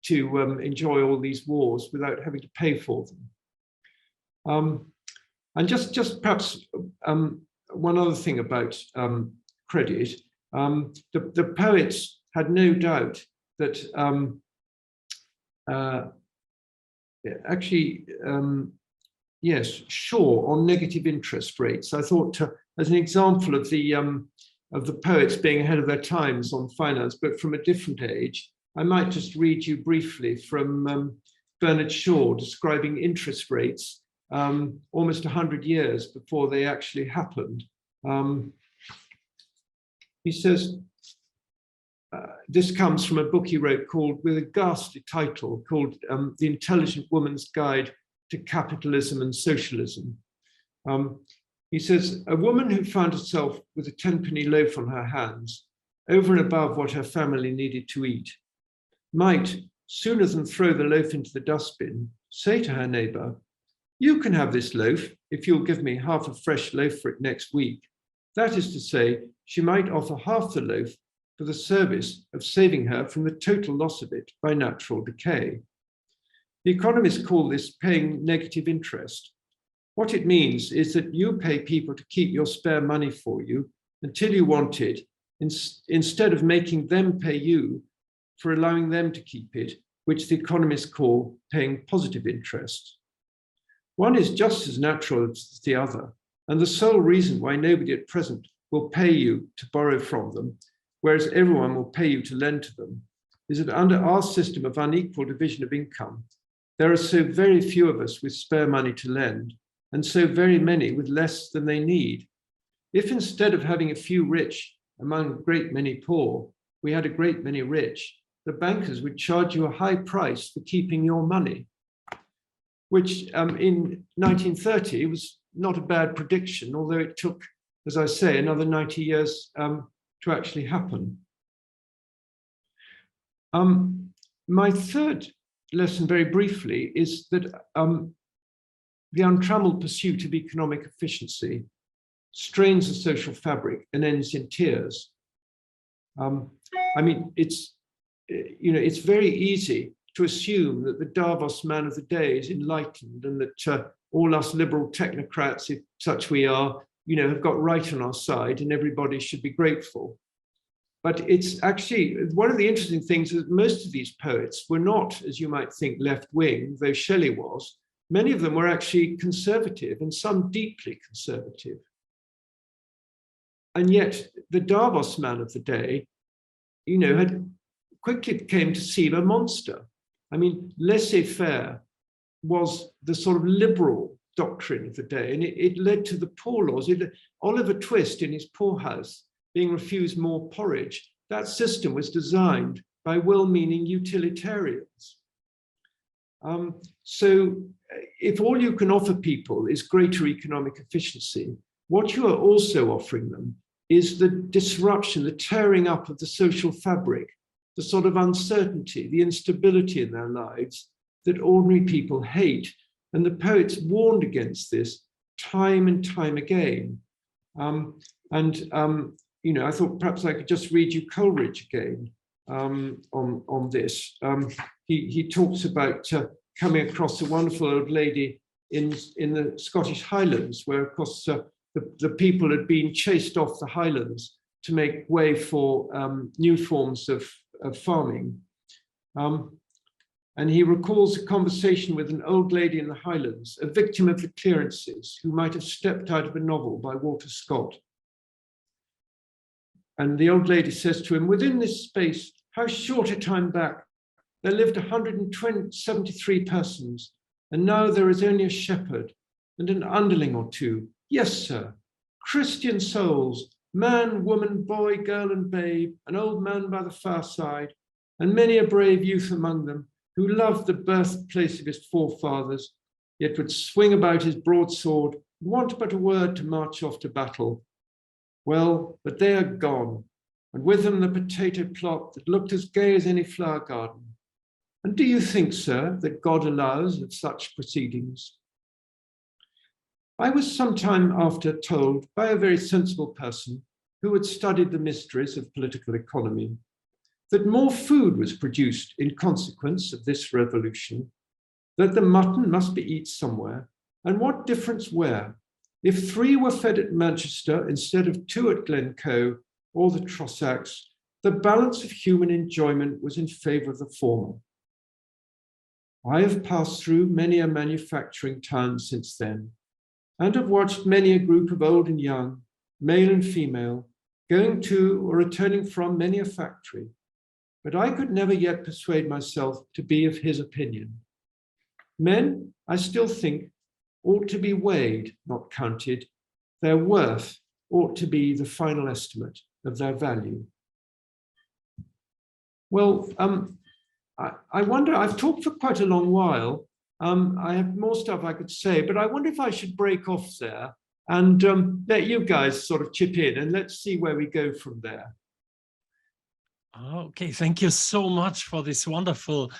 to enjoy all these wars without having to pay for them. And just perhaps one other thing about credit, the poets had no doubt that yes, sure, on negative interest rates. I thought as an example of the poets being ahead of their times on finance, but from a different age, I might just read you briefly from Bernard Shaw describing interest rates almost 100 years before they actually happened. He says, this comes from a book he wrote called, with a ghastly title, called The Intelligent Woman's Guide to Capitalism and Socialism. He says, a woman who found herself with a 10-penny loaf on her hands, over and above what her family needed to eat, might, sooner than throw the loaf into the dustbin, say to her neighbor, you can have this loaf if you'll give me half a fresh loaf for it next week. That is to say, she might offer half the loaf for the service of saving her from the total loss of it by natural decay. The economists call this paying negative interest. What it means is that you pay people to keep your spare money for you until you want it, instead of making them pay you for allowing them to keep it, which the economists call paying positive interest. One is just as natural as the other, and the sole reason why nobody at present will pay you to borrow from them, whereas everyone will pay you to lend to them, is that under our system of unequal division of income, there are so very few of us with spare money to lend, and so very many with less than they need. If instead of having a few rich among a great many poor, we had a great many rich, the bankers would charge you a high price for keeping your money, which in 1930 was not a bad prediction, although it took, as I say, another 90 years to actually happen. My third lesson, very briefly, is that the untrammeled pursuit of economic efficiency strains the social fabric and ends in tears. I mean, it's very easy to assume that the Davos man of the day is enlightened and that all us liberal technocrats, if such we are, have got right on our side and everybody should be grateful. But it's actually, one of the interesting things is that most of these poets were not, as you might think, left-wing, though Shelley was. Many of them were actually conservative, and some deeply conservative. And yet the Davos man of the day, had quickly came to seem a monster. I mean, laissez-faire was the sort of liberal doctrine of the day, and it led to the poor laws. Oliver Twist in his poorhouse being refused more porridge, that system was designed by well-meaning utilitarians. So if all you can offer people is greater economic efficiency, what you are also offering them is the disruption, the tearing up of the social fabric, the sort of uncertainty, the instability in their lives that ordinary people hate. And the poets warned against this time and time again. I thought perhaps I could just read you Coleridge again on this. He talks about coming across a wonderful old lady in the Scottish Highlands, where, of course, the people had been chased off the highlands to make way for new forms of farming. And he recalls a conversation with an old lady in the Highlands, a victim of the clearances, who might have stepped out of a novel by Walter Scott. And the old lady says to him, within this space, how short a time back, there lived 173 persons, and now there is only a shepherd and an underling or two. Yes, sir, Christian souls, man, woman, boy, girl, and babe, an old man by the far side, and many a brave youth among them, who loved the birthplace of his forefathers, yet would swing about his broadsword, want but a word to march off to battle. Well, but they are gone, and with them the potato plot that looked as gay as any flower garden. And do you think, sir, that God allows of such proceedings? I was some time after told by a very sensible person who had studied the mysteries of political economy that more food was produced in consequence of this revolution, that the mutton must be eaten somewhere, and what difference where? If 3 were fed at Manchester instead of 2 at Glencoe or the Trossachs, the balance of human enjoyment was in favour of the former. I have passed through many a manufacturing town since then, and have watched many a group of old and young, male and female, going to or returning from many a factory, but I could never yet persuade myself to be of his opinion. Men, I still think, ought to be weighed, not counted. Their worth ought to be the final estimate of their value. Well, I wonder, I've talked for quite a long while. I have more stuff I could say, but I wonder if I should break off there and let you guys sort of chip in, and let's see where we go from there. Okay, thank you so much for this wonderful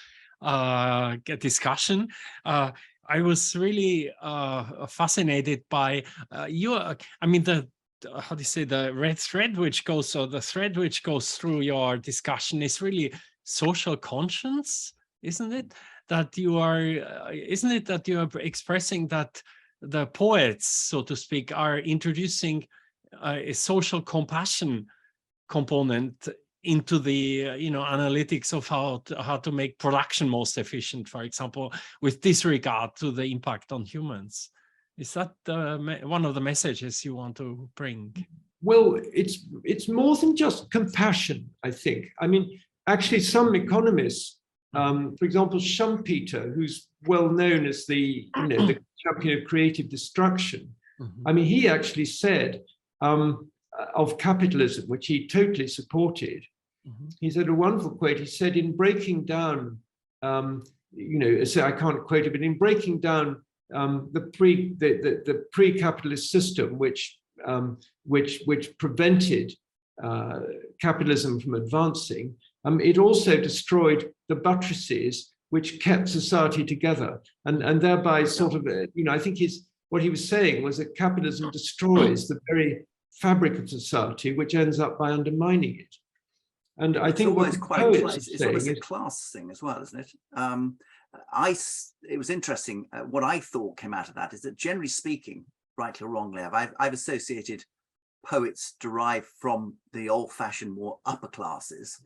discussion. I was really fascinated by your, I mean, how do you say, the red thread which goes, or the thread which goes through your discussion is really social conscience, isn't it? That you are, isn't it that you are expressing that the poets, so to speak, are introducing a social compassion component into the analytics of how to make production most efficient, for example, with disregard to the impact on humans. Is that one of the messages you want to bring? Well, it's more than just compassion, I think. I mean, actually, some economists, for example, Schumpeter, who's well known as the the champion of creative destruction. I mean, he actually said of capitalism, which he totally supported. He said a wonderful quote. He said, in breaking down, so I can't quote it, but in breaking down the pre-capitalist system, which prevented capitalism from advancing, it also destroyed the buttresses which kept society together, and thereby sort of, I think what he was saying was that capitalism destroys the very fabric of society, which ends up by undermining it. And I think it's almost a class thing as well, isn't it? It was interesting. What I thought came out of that is that, generally speaking, rightly or wrongly, I've associated poets derived from the old-fashioned, more upper classes,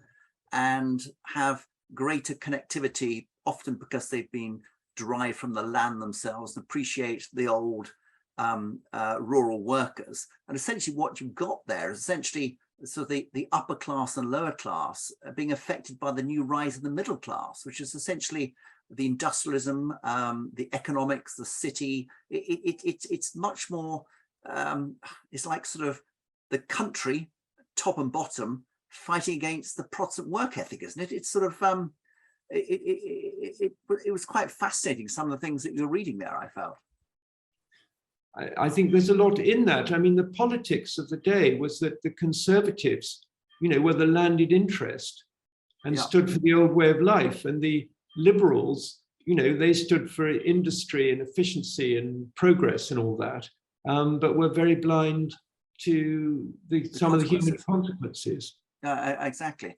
and have greater connectivity, often because they've been derived from the land themselves, and appreciate the old rural workers. And essentially, what you've got there is essentially so the upper class and lower class are being affected by the new rise of the middle class, which is essentially the industrialism, the economics, the city. It's much more, it's like sort of the country, top and bottom, fighting against the Protestant work ethic, isn't it? It's sort of, it was quite fascinating, some of the things that you're reading there, I felt. I think there's a lot in that. I mean, the politics of the day was that the conservatives, were the landed interest and stood for the old way of life. And the liberals, they stood for industry and efficiency and progress and all that, but were very blind to some of the human consequences. Exactly.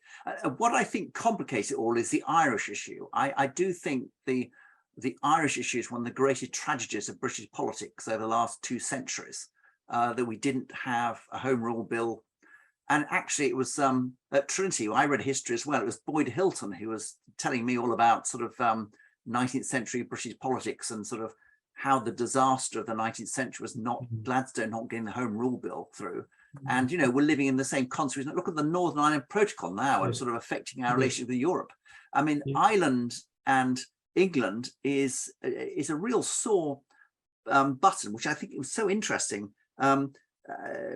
What I think complicates it all is the Irish issue. I do think the Irish issue is one of the greatest tragedies of British politics over the last 2 centuries, that we didn't have a Home Rule Bill. And actually it was at Trinity, I read history as well, it was Boyd Hilton who was telling me all about sort of 19th century British politics and sort of how the disaster of the 19th century was not Gladstone not getting the Home Rule Bill through. And, we're living in the same consequence. Look at the Northern Ireland Protocol now and sort of affecting our relationship with Europe. I mean, Ireland and England is a real sore button, which I think it was so interesting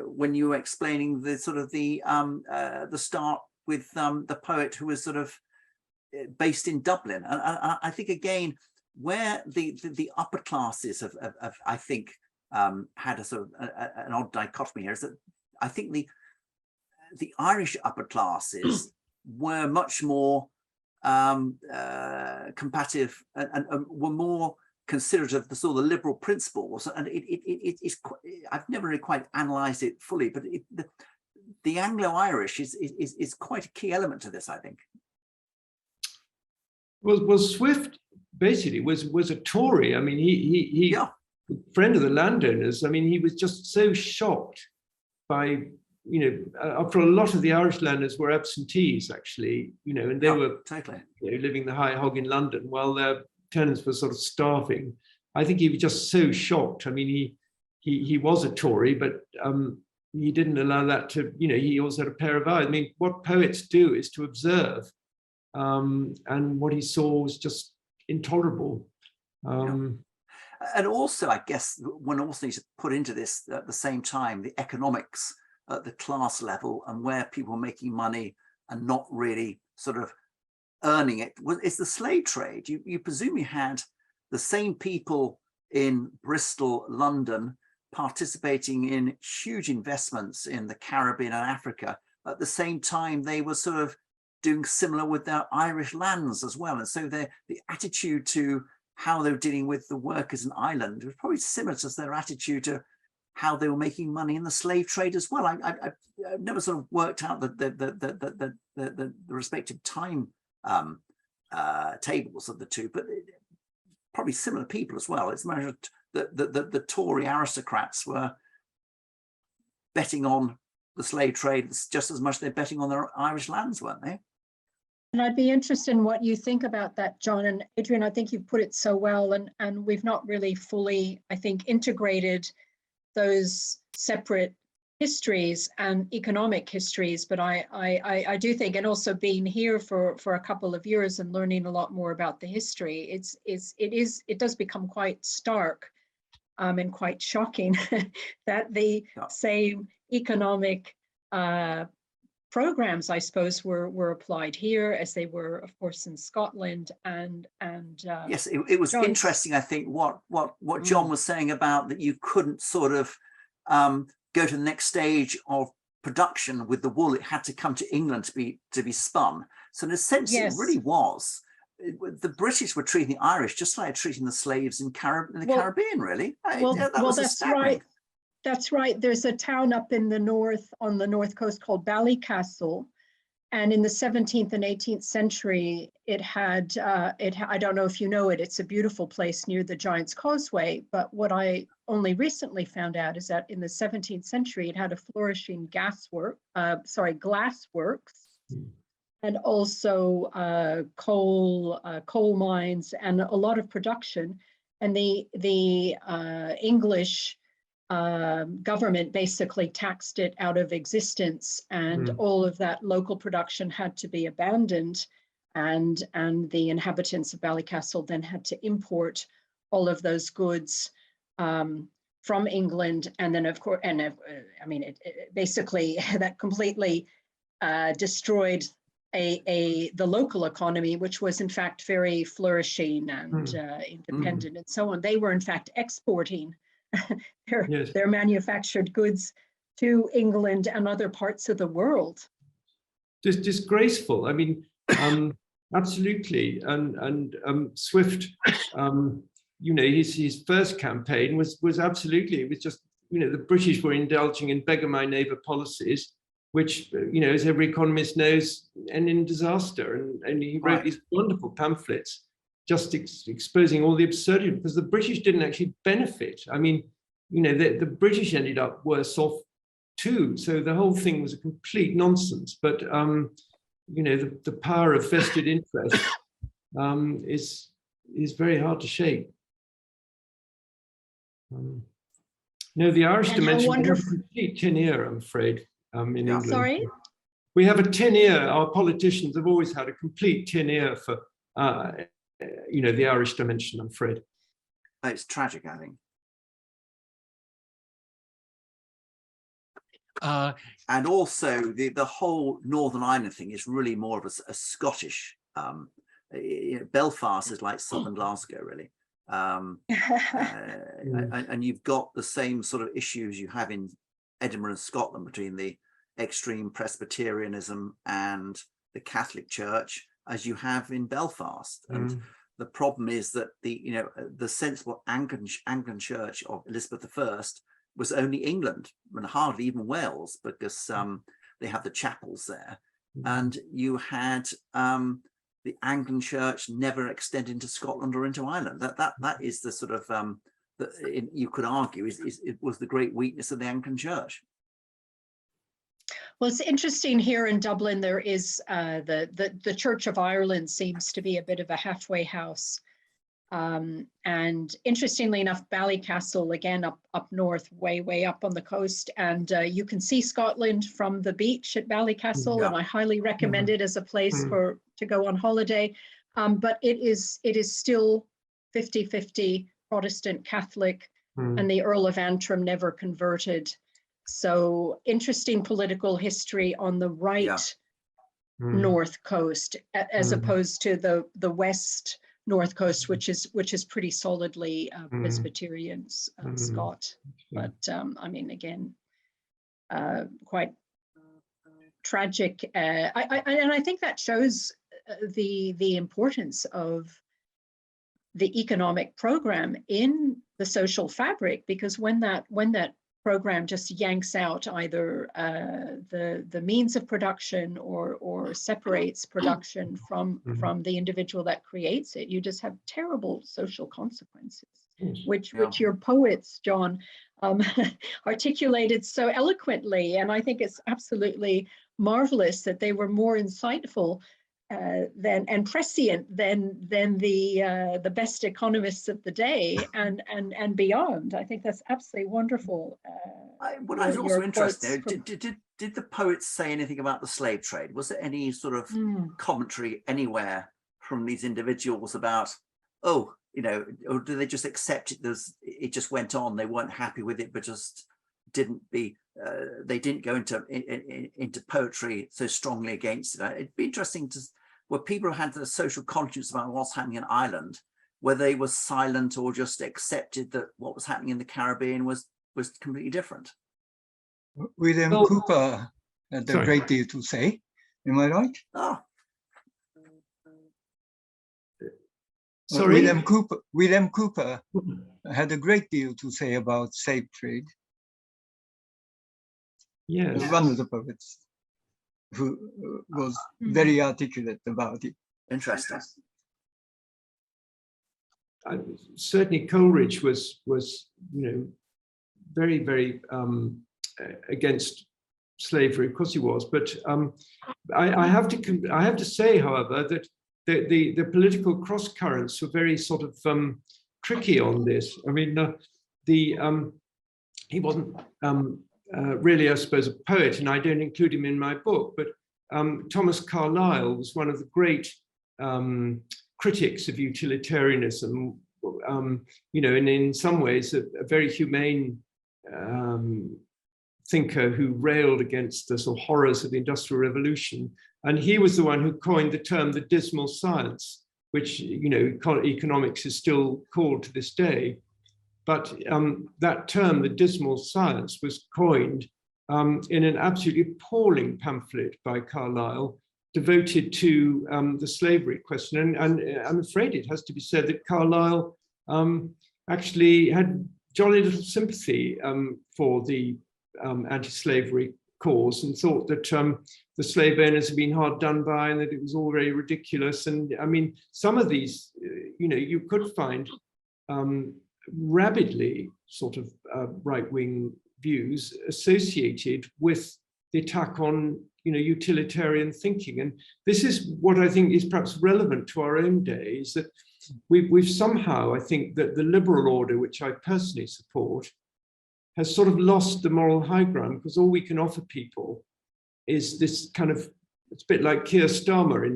when you were explaining the sort of the start with the poet who was sort of based in Dublin. And I think again, where the upper classes have I think had a sort of an odd dichotomy here, is that I think the Irish upper classes were much more combative and were more considerate of the sort of the liberal principles. And it's I've never really quite analysed it fully, but the Anglo-Irish is quite a key element to this, I think. Well, Swift basically was a Tory. I mean, he yeah. friend of the landowners. I mean, he was just so shocked by, after a lot of the Irish landowners were absentees, actually, and they were totally living the high hog in London while their tenants were sort of starving. I think he was just so shocked. I mean, he was a Tory, but he didn't allow that to, he also had a pair of eyes. I mean, what poets do is to observe, and what he saw was just intolerable. And also, I guess, one also needs to put into this at the same time the economics at the class level and where people are making money and not really sort of earning it. It's the slave trade. You presumably had the same people in Bristol, London, participating in huge investments in the Caribbean and Africa. At the same time, they were sort of doing similar with their Irish lands as well. And so the attitude to how they were dealing with the workers in Ireland was probably similar to their attitude to how they were making money in the slave trade as well. I've never sort of worked out the respective time tables of the two, but probably similar people as well. It's a matter of the Tory aristocrats were betting on the slave trade just as much as they're betting on their Irish lands, weren't they? And I'd be interested in what you think about that, John. And Adrian, I think you've put it so well, and we've not really fully, I think, integrated those separate histories and economic histories. But I do think, and also being here for a couple of years and learning a lot more about the history, it does become quite stark and quite shocking that the same economic programs, I suppose, were applied here as they were, of course, in Scotland. And yes, it was interesting. I think what John was saying about that you couldn't sort of go to the next stage of production with the wool; it had to come to England to be spun. So in a sense, it really was. The British were treating the Irish just like treating the slaves in the Caribbean, really. That's right. That's right. There's a town up in the north, on the north coast, called Ballycastle, and in the 17th and 18th century, it had. I don't know if you know it. It's a beautiful place near the Giant's Causeway. But what I only recently found out is that in the 17th century, it had a flourishing glassworks, and also coal mines and a lot of production. And the English government basically taxed it out of existence, and all of that local production had to be abandoned, and the inhabitants of Ballycastle then had to import all of those goods from England. And then, of course, I mean, it basically that completely destroyed the local economy, which was in fact very flourishing and independent and so on. They were in fact exporting their manufactured goods to England and other parts of the world. Just disgraceful. I mean, absolutely. And Swift, his first campaign was absolutely, it was just, the British were indulging in beggar my neighbor policies, which, as every economist knows, end in disaster. And he wrote these wonderful pamphlets just exposing all the absurdity, because the British didn't actually benefit. I mean, the British ended up worse off too. So the whole thing was a complete nonsense. But, the power of vested interest is very hard to shake. The Irish dimension is a complete tin ear, I'm afraid, in England. Sorry? We have a tin ear. Our politicians have always had a complete tin ear for, the Irish dimension, I'm afraid. It's tragic, I think. And also the whole Northern Ireland thing is really more of a Scottish. Belfast is like southern Glasgow, really. And you've got the same sort of issues you have in Edinburgh and Scotland between the extreme Presbyterianism and the Catholic Church as you have in Belfast. And the problem is that the sensible Anglican Church of Elizabeth I was only England, and hardly even Wales, because they have the chapels there. And you had the Anglican Church never extended into Scotland or into Ireland. That is the sort of you could argue it was the great weakness of the Anglican Church. Well, it's interesting here in Dublin. There is the Church of Ireland seems to be a bit of a halfway house. And interestingly enough, Ballycastle, again, up north, way up on the coast. And you can see Scotland from the beach at Ballycastle, and I highly recommend it as a place to go on holiday. But it is still 50-50 Protestant Catholic, and the Earl of Antrim never converted. So interesting political history on the right north coast, as opposed to the west north coast, which is pretty solidly Presbyterian Scot. But I mean, again, quite tragic. And I think that shows the importance of the economic program in the social fabric, because when that program just yanks out either the means of production or separates production from the individual that creates it, you just have terrible social consequences, which your poets, John, articulated so eloquently. And I think it's absolutely marvelous that they were more insightful and prescient than the best economists of the day and beyond. I think that's absolutely wonderful. What I was also interested in, did the poets say anything about the slave trade? Was there any sort of commentary anywhere from these individuals about, oh, you know, or do they just accept it as it just went on? They weren't happy with it, but just they didn't go into poetry so strongly against it. It'd be interesting to where people had the social conscience about what's happening in Ireland, whether they were silent or just accepted that what was happening in the Caribbean was completely different. William Cooper had a great deal to say. Am I right? Oh. Sorry? William Cooper had a great deal to say about slave trade. Yes. One of the poets who was very articulate about it. Interesting. Certainly Coleridge was very, very against slavery. Of course he was, but I have to say, however, that the political cross currents were very sort of tricky on this. I mean, he wasn't really, I suppose, a poet, and I don't include him in my book, but Thomas Carlyle was one of the great critics of utilitarianism, and in some ways a very humane thinker who railed against the sort of horrors of the Industrial Revolution. And he was the one who coined the term the dismal science, which economics is still called to this day. But that term, the dismal science, was coined in an absolutely appalling pamphlet by Carlyle devoted to the slavery question. And I'm afraid it has to be said that Carlyle actually had jolly little sympathy for the anti-slavery cause, and thought that the slave owners had been hard done by and that it was all very ridiculous. And I mean, some of these, you could find rabidly sort of right-wing views associated with the attack on utilitarian thinking. And this is what I think is perhaps relevant to our own day, is that we've somehow, I think, that the liberal order, which I personally support, has sort of lost the moral high ground, because all we can offer people is this kind of, it's a bit like Keir Starmer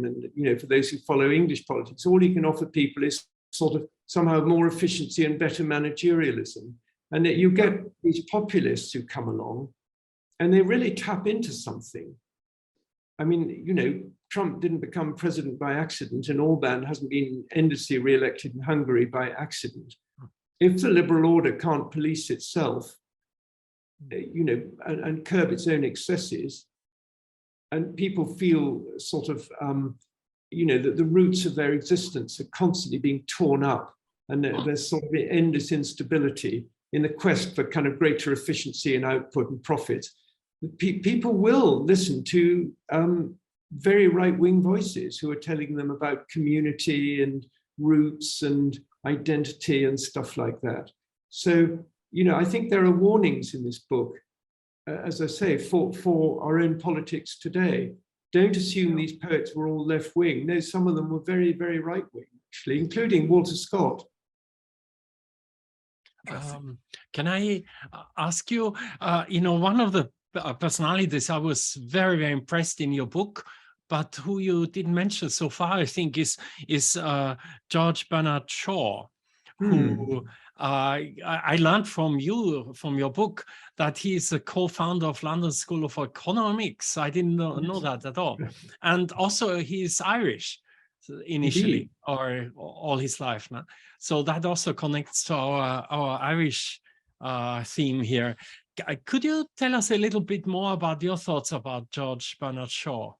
for those who follow English politics, all you can offer people is sort of somehow more efficiency and better managerialism. And that you get these populists who come along and they really tap into something. I mean, Trump didn't become president by accident, and Orban hasn't been endlessly re-elected in Hungary by accident. If the liberal order can't police itself, and curb its own excesses, and people feel sort of, that the roots of their existence are constantly being torn up, and there's sort of endless instability, in the quest for kind of greater efficiency and output and profit, people will listen to very right-wing voices who are telling them about community and roots and identity and stuff like that. So, you know, I think there are warnings in this book, as I say, for our own politics today. Don't assume these poets were all left-wing. No, some of them were very, very right-wing, actually, including Walter Scott. Can I ask you, you know, one of the personalities I was very, very impressed in your book, but who you didn't mention so far, I think, is George Bernard Shaw, who I learned from your book that he is a co-founder of London School of Economics. I didn't know that at all. And also he's Irish initially, or all his life now. So that also connects to our Irish theme here. Could you tell us a little bit more about your thoughts about George Bernard Shaw?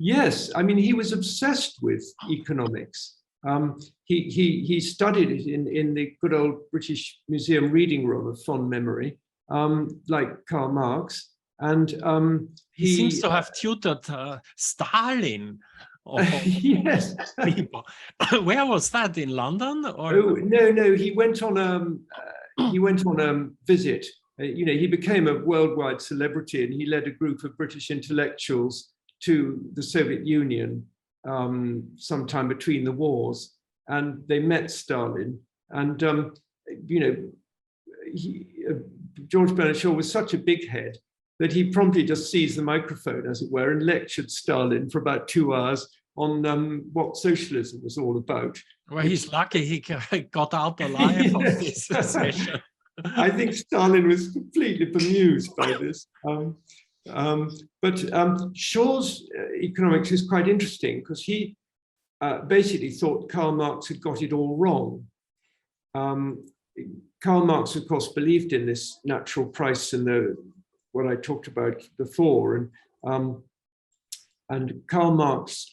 Yes, I mean, he was obsessed with economics. He studied it in the good old British Museum reading room of fond memory, like Karl Marx. And he seems to have tutored Stalin. Yes. People. Where was that, in London? Or? Oh, no, he went on a visit. You know, he became a worldwide celebrity, and he led a group of British intellectuals to the Soviet Union sometime between the wars, and they met Stalin. And you know, George Bernard Shaw was such a big head that he promptly just seized the microphone, as it were, and lectured Stalin for about 2 hours on what socialism was all about. Well, he's lucky he got out alive of this session. I think Stalin was completely bemused by this. But Shaw's economics is quite interesting because he basically thought Karl Marx had got it all wrong. Karl Marx, of course, believed in this natural price and what I talked about before, and Karl Marx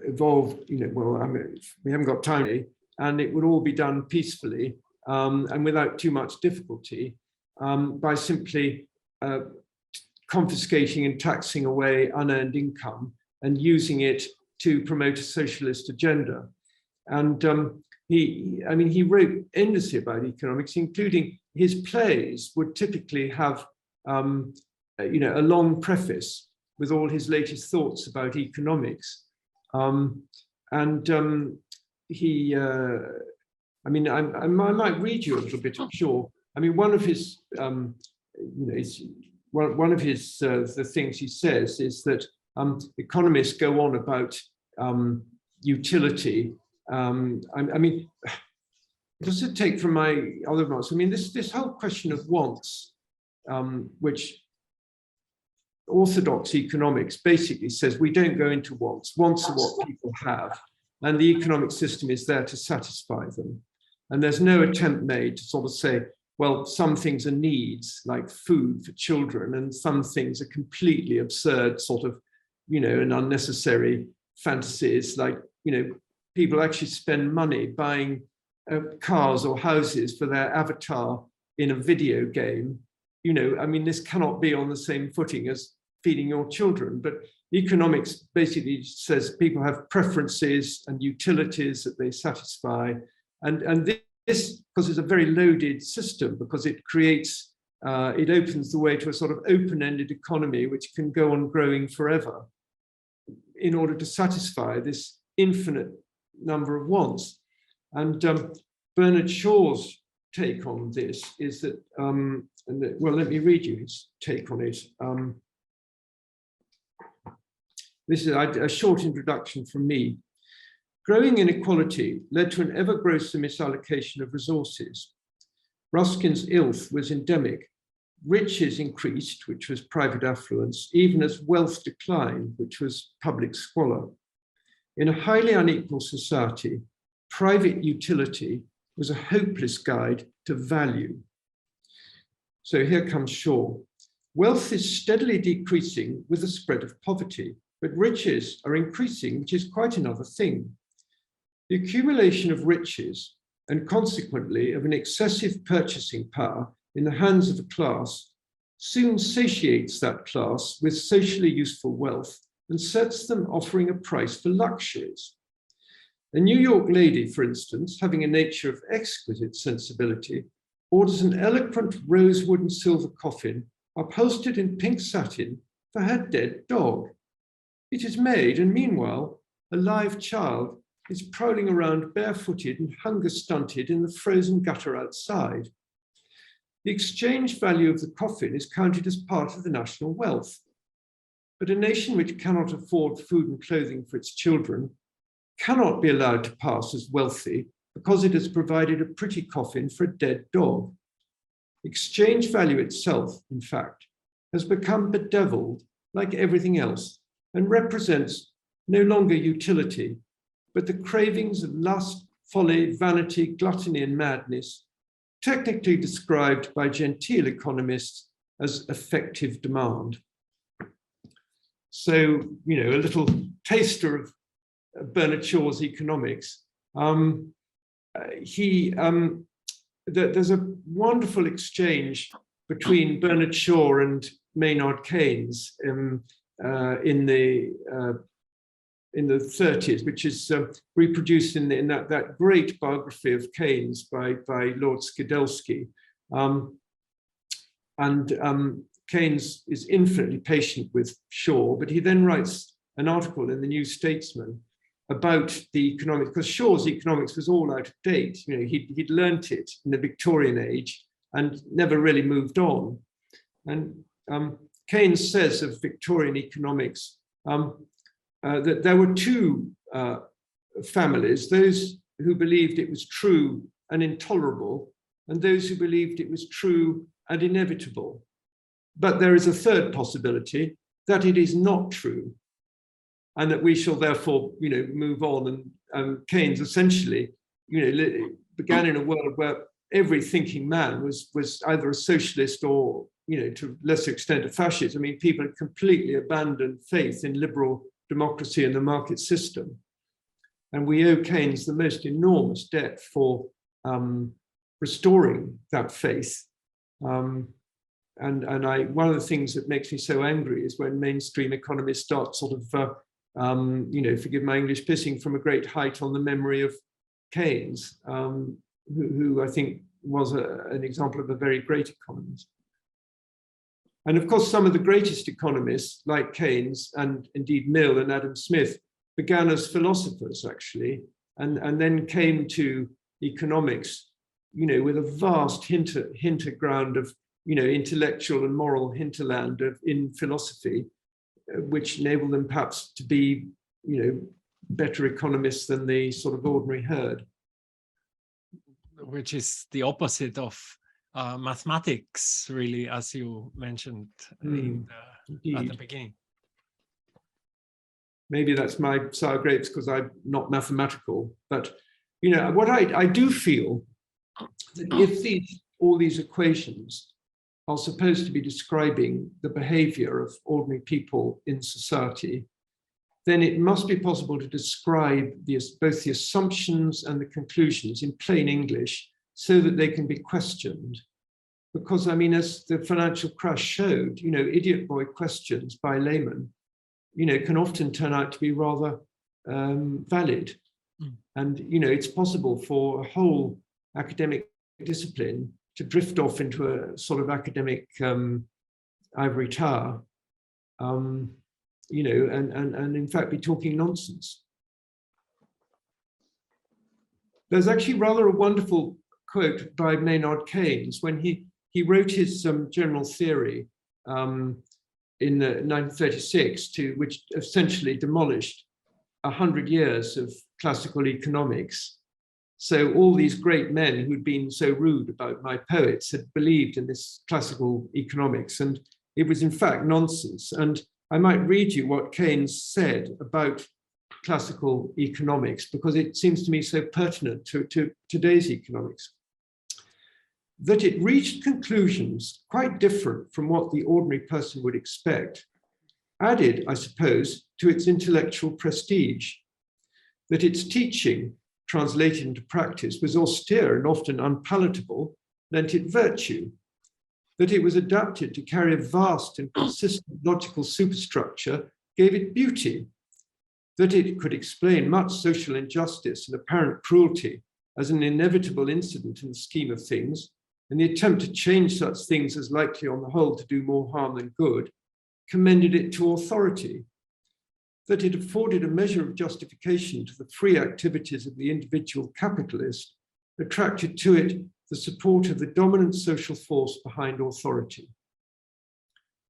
evolved, you know, well, I mean, we haven't got time, and it would all be done peacefully and without too much difficulty by simply confiscating and taxing away unearned income and using it to promote a socialist agenda. And he wrote endlessly about economics, including his plays would typically have you know, a long preface with all his latest thoughts about economics. He, I mean, I might read you a little bit, I'm sure. I mean, one of his, you know, one of his the things he says is that economists go on about utility. I mean, does it take from my other remarks? I mean, this whole question of wants, which orthodox economics basically says we don't go into wants. Wants are what people have, and the economic system is there to satisfy them. And there's no attempt made to sort of say, well, some things are needs, like food for children, and some things are completely absurd, sort of, you know, and unnecessary fantasies, like, you know, people actually spend money buying cars or houses for their avatar in a video game. You know, I mean, this cannot be on the same footing as feeding your children, but economics basically says people have preferences and utilities that they satisfy. And this, because it's a very loaded system, because it creates, it opens the way to a sort of open-ended economy which can go on growing forever in order to satisfy this infinite number of wants. And Bernard Shaw's take on this is that, well, let me read you his take on it. This is a short introduction from me. Growing inequality led to an ever grosser misallocation of resources. Ruskin's ILF was endemic. Riches increased, which was private affluence, even as wealth declined, which was public squalor. In a highly unequal society, private utility was a hopeless guide to value. So here comes Shaw. Wealth is steadily decreasing with the spread of poverty, but riches are increasing, which is quite another thing. The accumulation of riches and consequently of an excessive purchasing power in the hands of a class, soon satiates that class with socially useful wealth and sets them offering a price for luxuries. A New York lady, for instance, having a nature of exquisite sensibility, orders an eloquent rosewood and silver coffin upholstered in pink satin for her dead dog. It is made, and meanwhile, a live child is prowling around barefooted and hunger-stunted in the frozen gutter outside. The exchange value of the coffin is counted as part of the national wealth. But a nation which cannot afford food and clothing for its children cannot be allowed to pass as wealthy because it has provided a pretty coffin for a dead dog. Exchange value itself, in fact, has become bedeviled like everything else and represents no longer utility, but the cravings of lust, folly, vanity, gluttony, and madness, technically described by genteel economists as effective demand. So, you know, a little taster of Bernard Shaw's economics. There's a wonderful exchange between Bernard Shaw and Maynard Keynes in the 30s, which is reproduced in that great biography of Keynes by Lord Skidelsky. Keynes is infinitely patient with Shaw, but he then writes an article in the New Statesman about the economics, because Shaw's economics was all out of date. You know, he'd learnt it in the Victorian age and never really moved on. And Keynes says of Victorian economics that there were two families, those who believed it was true and intolerable, and those who believed it was true and inevitable. But there is a third possibility, that it is not true, and that we shall therefore, you know, move on. And Keynes essentially, you know, began in a world where every thinking man was either a socialist or, you know, to a lesser extent a fascist. I mean, people had completely abandoned faith in liberal democracy and the market system. And we owe Keynes the most enormous debt for restoring that faith. One of the things that makes me so angry is when mainstream economists start sort of, you know, forgive my English, pissing from a great height on the memory of Keynes, who I think was an example of a very great economist. And of course, some of the greatest economists, like Keynes and indeed Mill and Adam Smith, began as philosophers, actually, and then came to economics, you know, with a vast hinterground of, you know, intellectual and moral hinterland in philosophy, which enabled them perhaps to be, you know, better economists than the sort of ordinary herd. Which is the opposite of mathematics, really, as you mentioned at the beginning. Maybe that's my sour grapes because I'm not mathematical, but, you know, what I do feel that if all these equations are supposed to be describing the behavior of ordinary people in society, then it must be possible to describe both the assumptions and the conclusions in plain English so that they can be questioned. Because, I mean, as the financial crash showed, you know, idiot boy questions by laymen, you know, can often turn out to be rather valid. And, you know, it's possible for a whole academic discipline to drift off into a sort of academic ivory tower, you know, and in fact be talking nonsense. There's actually rather a wonderful quote by Maynard Keynes when he wrote his general theory in 1936, which essentially demolished 100 years of classical economics. So all these great men who'd been so rude about my poets had believed in this classical economics, and it was in fact nonsense. And I might read you what Keynes said about classical economics, because it seems to me so pertinent to today's economics. That it reached conclusions quite different from what the ordinary person would expect, added, I suppose, to its intellectual prestige. That its teaching translated into practice, was austere and often unpalatable, lent it virtue. That it was adapted to carry a vast and consistent logical superstructure gave it beauty. That it could explain much social injustice and apparent cruelty as an inevitable incident in the scheme of things, and the attempt to change such things as likely on the whole to do more harm than good, commended it to authority. That it afforded a measure of justification to the free activities of the individual capitalist, attracted to it the support of the dominant social force behind authority.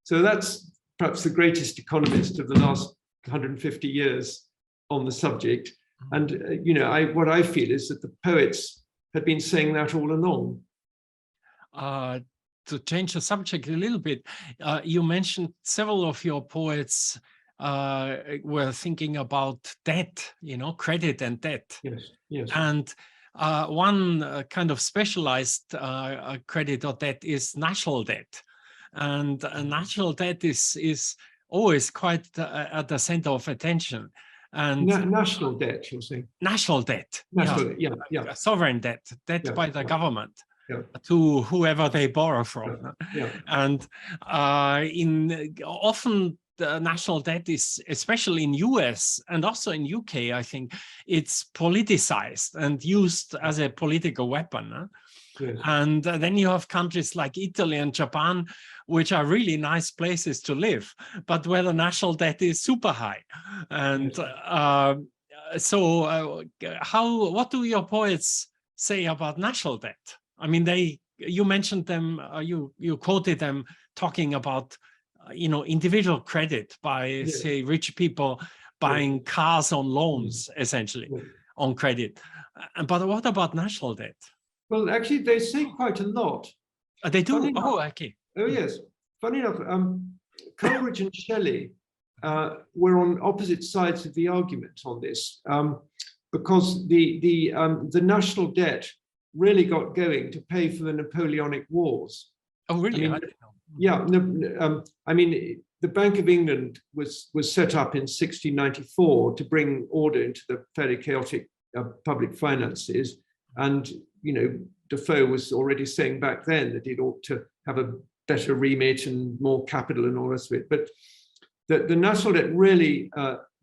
So that's perhaps the greatest economist of the last 150 years on the subject. And what I feel is that the poets had been saying that all along. To change the subject a little bit, you mentioned several of your poets were thinking about debt, credit and debt. Yes, yes. And one kind of specialized credit or debt is national debt. And national debt is always quite at the center of attention. And national debt, you're saying? National debt. National, yeah. Sovereign debt by the government. Yeah. To whoever they borrow from. Yeah. And often the national debt is, especially in US and also in UK, I think, it's politicized and used as a political weapon. Yes. And then you have countries like Italy and Japan, which are really nice places to live, but where the national debt is super high. And yes. What do your poets say about national debt? I mean, you mentioned them, you quoted them talking about, individual credit by, yes. say, rich people buying cars on loans, essentially, on credit. But what about national debt? Well, actually, they say quite a lot. They do? Funny enough, okay. Oh, yes. Funny enough, Coleridge and Shelley were on opposite sides of the argument on this, because the national debt really got going to pay for the Napoleonic Wars. Oh, really? I mean, the Bank of England was set up in 1694 to bring order into the fairly chaotic public finances. And, Defoe was already saying back then that it ought to have a better remit and more capital and all the rest of it. But the national debt really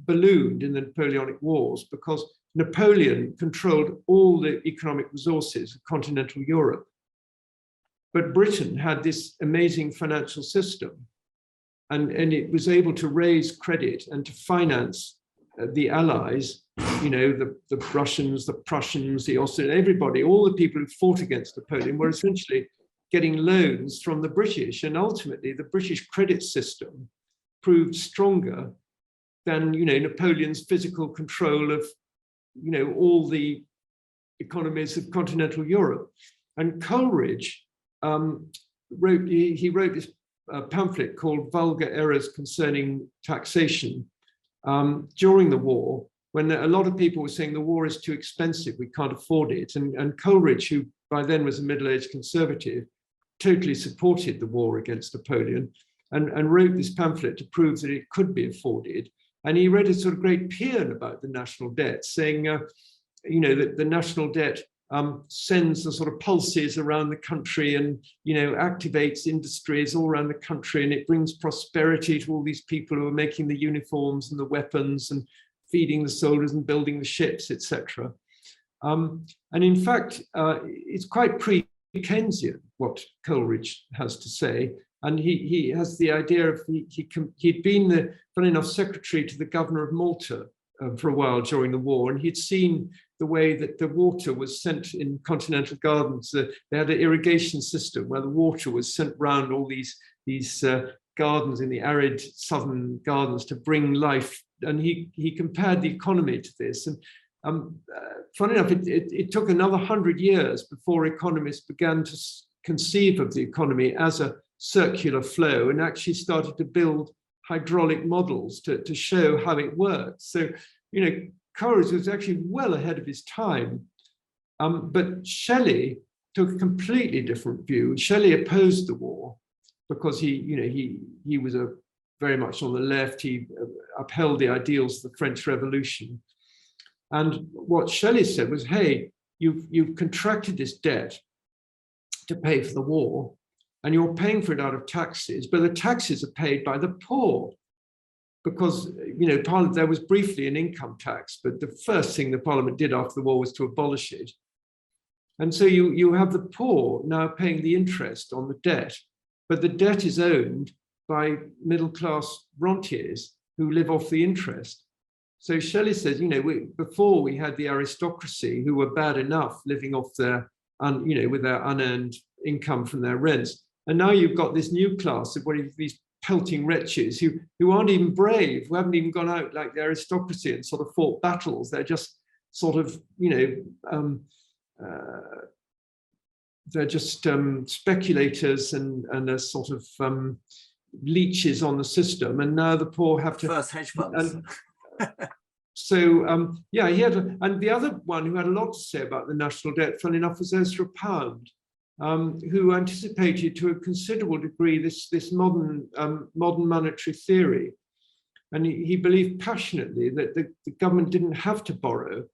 ballooned in the Napoleonic Wars because Napoleon controlled all the economic resources of continental Europe. But Britain had this amazing financial system, and it was able to raise credit and to finance the Allies, the Russians, the Prussians, the Austrians, everybody, all the people who fought against Napoleon were essentially getting loans from the British. And ultimately, the British credit system proved stronger than, Napoleon's physical control of, all the economies of continental Europe. And Coleridge wrote this pamphlet called Vulgar Errors Concerning Taxation during the war, when a lot of people were saying the war is too expensive, we can't afford it. And Coleridge, who by then was a middle-aged conservative, totally supported the war against Napoleon and wrote this pamphlet to prove that it could be afforded. And he read a sort of great paean about the national debt, saying, that the national debt sends the sort of pulses around the country and, activates industries all around the country, and it brings prosperity to all these people who are making the uniforms and the weapons and feeding the soldiers and building the ships, etc. And in fact, it's quite pre-Keynesian what Coleridge has to say. And he has the idea of, he'd been funny enough, secretary to the governor of Malta for a while during the war, and he'd seen the way that the water was sent in continental gardens. They had an irrigation system where the water was sent round all these gardens in the arid southern gardens to bring life. And he compared the economy to this. And funny enough, it took another 100 years before economists began to conceive of the economy as a circular flow and actually started to build hydraulic models to show how it works. So, Coleridge was actually well ahead of his time. But Shelley took a completely different view. Shelley opposed the war because he was very much on the left. He upheld the ideals of the French Revolution. And what Shelley said was, hey, you've contracted this debt to pay for the war, and you're paying for it out of taxes, but the taxes are paid by the poor. Because, you know, there was briefly an income tax, but the first thing the Parliament did after the war was to abolish it. And so you have the poor now paying the interest on the debt, but the debt is owned by middle-class rentiers who live off the interest. So Shelley says, you know, before we had the aristocracy who were bad enough living off their, you know, with their unearned income from their rents, and now you've got this new class of these pelting wretches who aren't even brave, who haven't even gone out like the aristocracy and sort of fought battles. They're just sort of, you know, they're just speculators and a sort of leeches on the system. And now the poor have to first hedge funds. So yeah, he had, and the other one who had a lot to say about the national debt, funny enough, was Ezra Pound, who anticipated to a considerable degree this modern monetary theory. And he believed passionately that the government didn't have to borrow.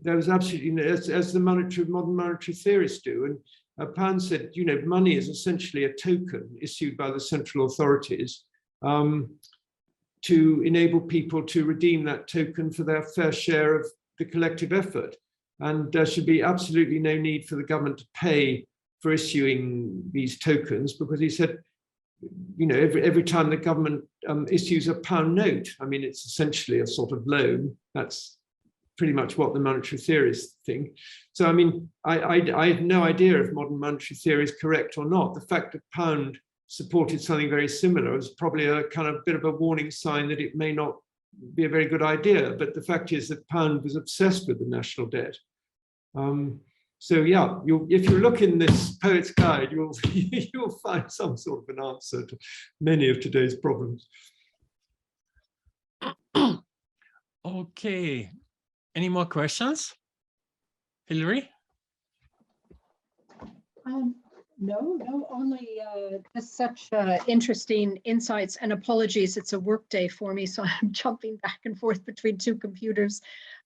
There was absolutely, you know, as the modern monetary theorists do. And Pound said, you know, money is essentially a token issued by the central authorities to enable people to redeem that token for their fair share of the collective effort. And there should be absolutely no need for the government to pay for issuing these tokens, because he said, you know, every time the government issues a pound note, I mean, it's essentially a sort of loan. That's pretty much what the monetary theorists think. So, I mean, I have no idea if modern monetary theory is correct or not. The fact that Pound supported something very similar is probably a kind of bit of a warning sign that it may not be a very good idea. But the fact is that Pound was obsessed with the national debt. So yeah, if you look in this Poet's Guide, you'll find some sort of an answer to many of today's problems. Okay, any more questions? Hillary? No, only just such interesting insights, and apologies, it's a work day for me, so I'm jumping back and forth between two computers.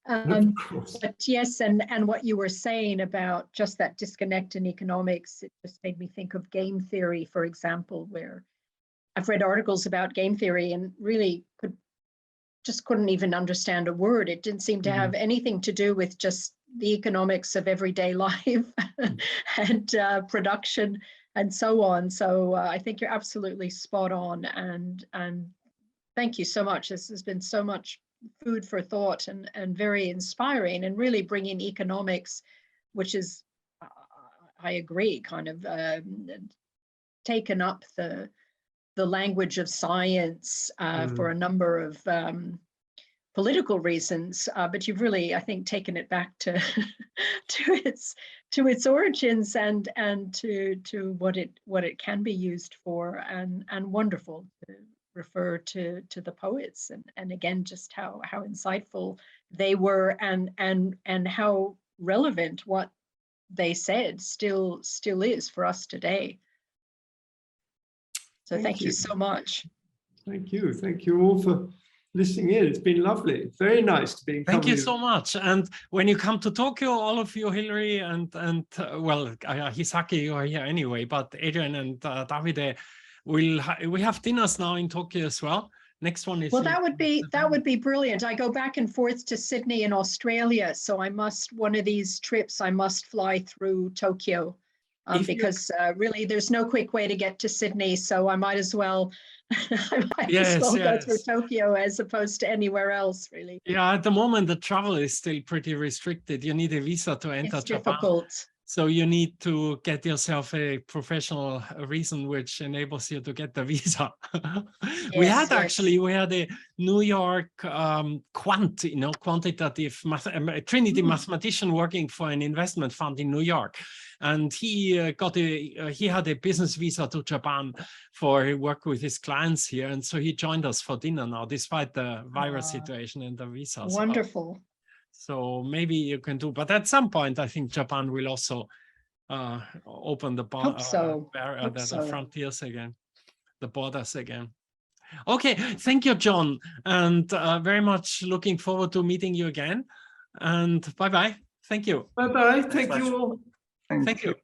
But yes, and what you were saying about just that disconnect in economics, it just made me think of game theory, for example, where I've read articles about game theory and really couldn't even understand a word. It didn't seem to have anything to do with just the economics of everyday life and production and so on. So I think you're absolutely spot on, and thank you so much. This has been so much food for thought and very inspiring, and really bringing economics, which is, I agree, kind of taken up the language of science for a number of political reasons, but you've really, I think, taken it back to its origins and to what it can be used for, and wonderful to refer to the poets and again just how insightful they were and how relevant what they said still is for us today. So thank you so much. Thank you all for listening in. It's been lovely. Very nice to be in. Thank you so much. And when you come to Tokyo, all of you, Hillary and well, Hisaki, you are here anyway, but Adrian and Davide, we have dinners now in Tokyo as well. Next one is, well, that would be brilliant. I go back and forth to Sydney in Australia, so one of these trips I must fly through Tokyo, because really there's no quick way to get to Sydney, so I might as well go through Tokyo as opposed to anywhere else, really. Yeah, at the moment the travel is still pretty restricted. You need a visa to enter Japan. Difficult. So you need to get yourself a professional reason which enables you to get the visa. We had a New York quantitative Trinity mathematician working for an investment fund in New York, and he had a business visa to Japan for work with his clients here, and so he joined us for dinner now, despite the virus situation and the visas. Wonderful. So maybe you can do, but at some point, I think Japan will also open the the frontiers again, the borders again. Okay, thank you, John, and very much looking forward to meeting you again. And bye-bye. Thank you. Bye-bye. Thank you all. Thank you.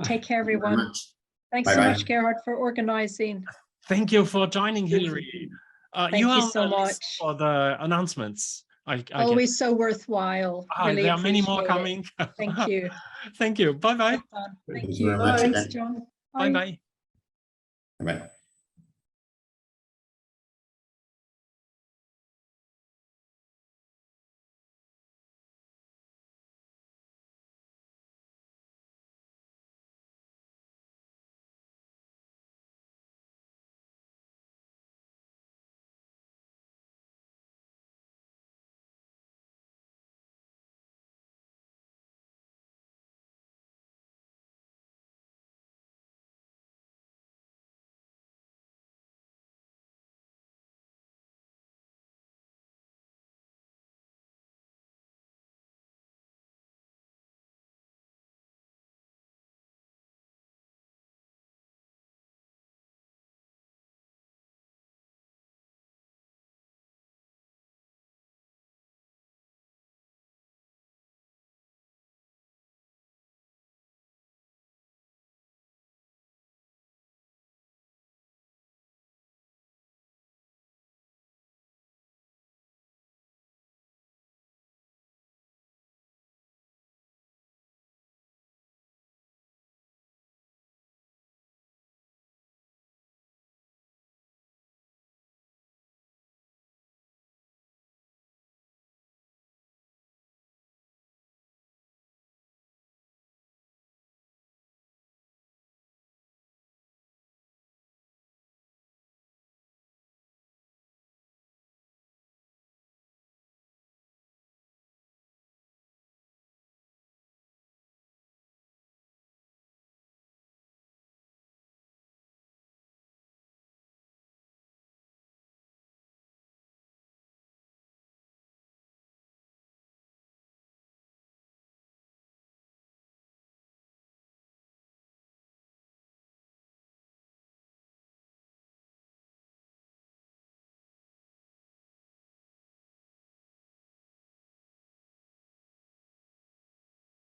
Take care, everyone. Thanks Bye so bye. much, Gerhard, for organizing. Thank you for joining, Hillary. Thank you are so on the list much. for the announcements. I guess. Always so worthwhile. Really there are many more appreciate it. coming. Thank you. Thank you. Bye-bye. Thank Thank you. you very much Thanks, again. John. Bye-bye. Bye-bye.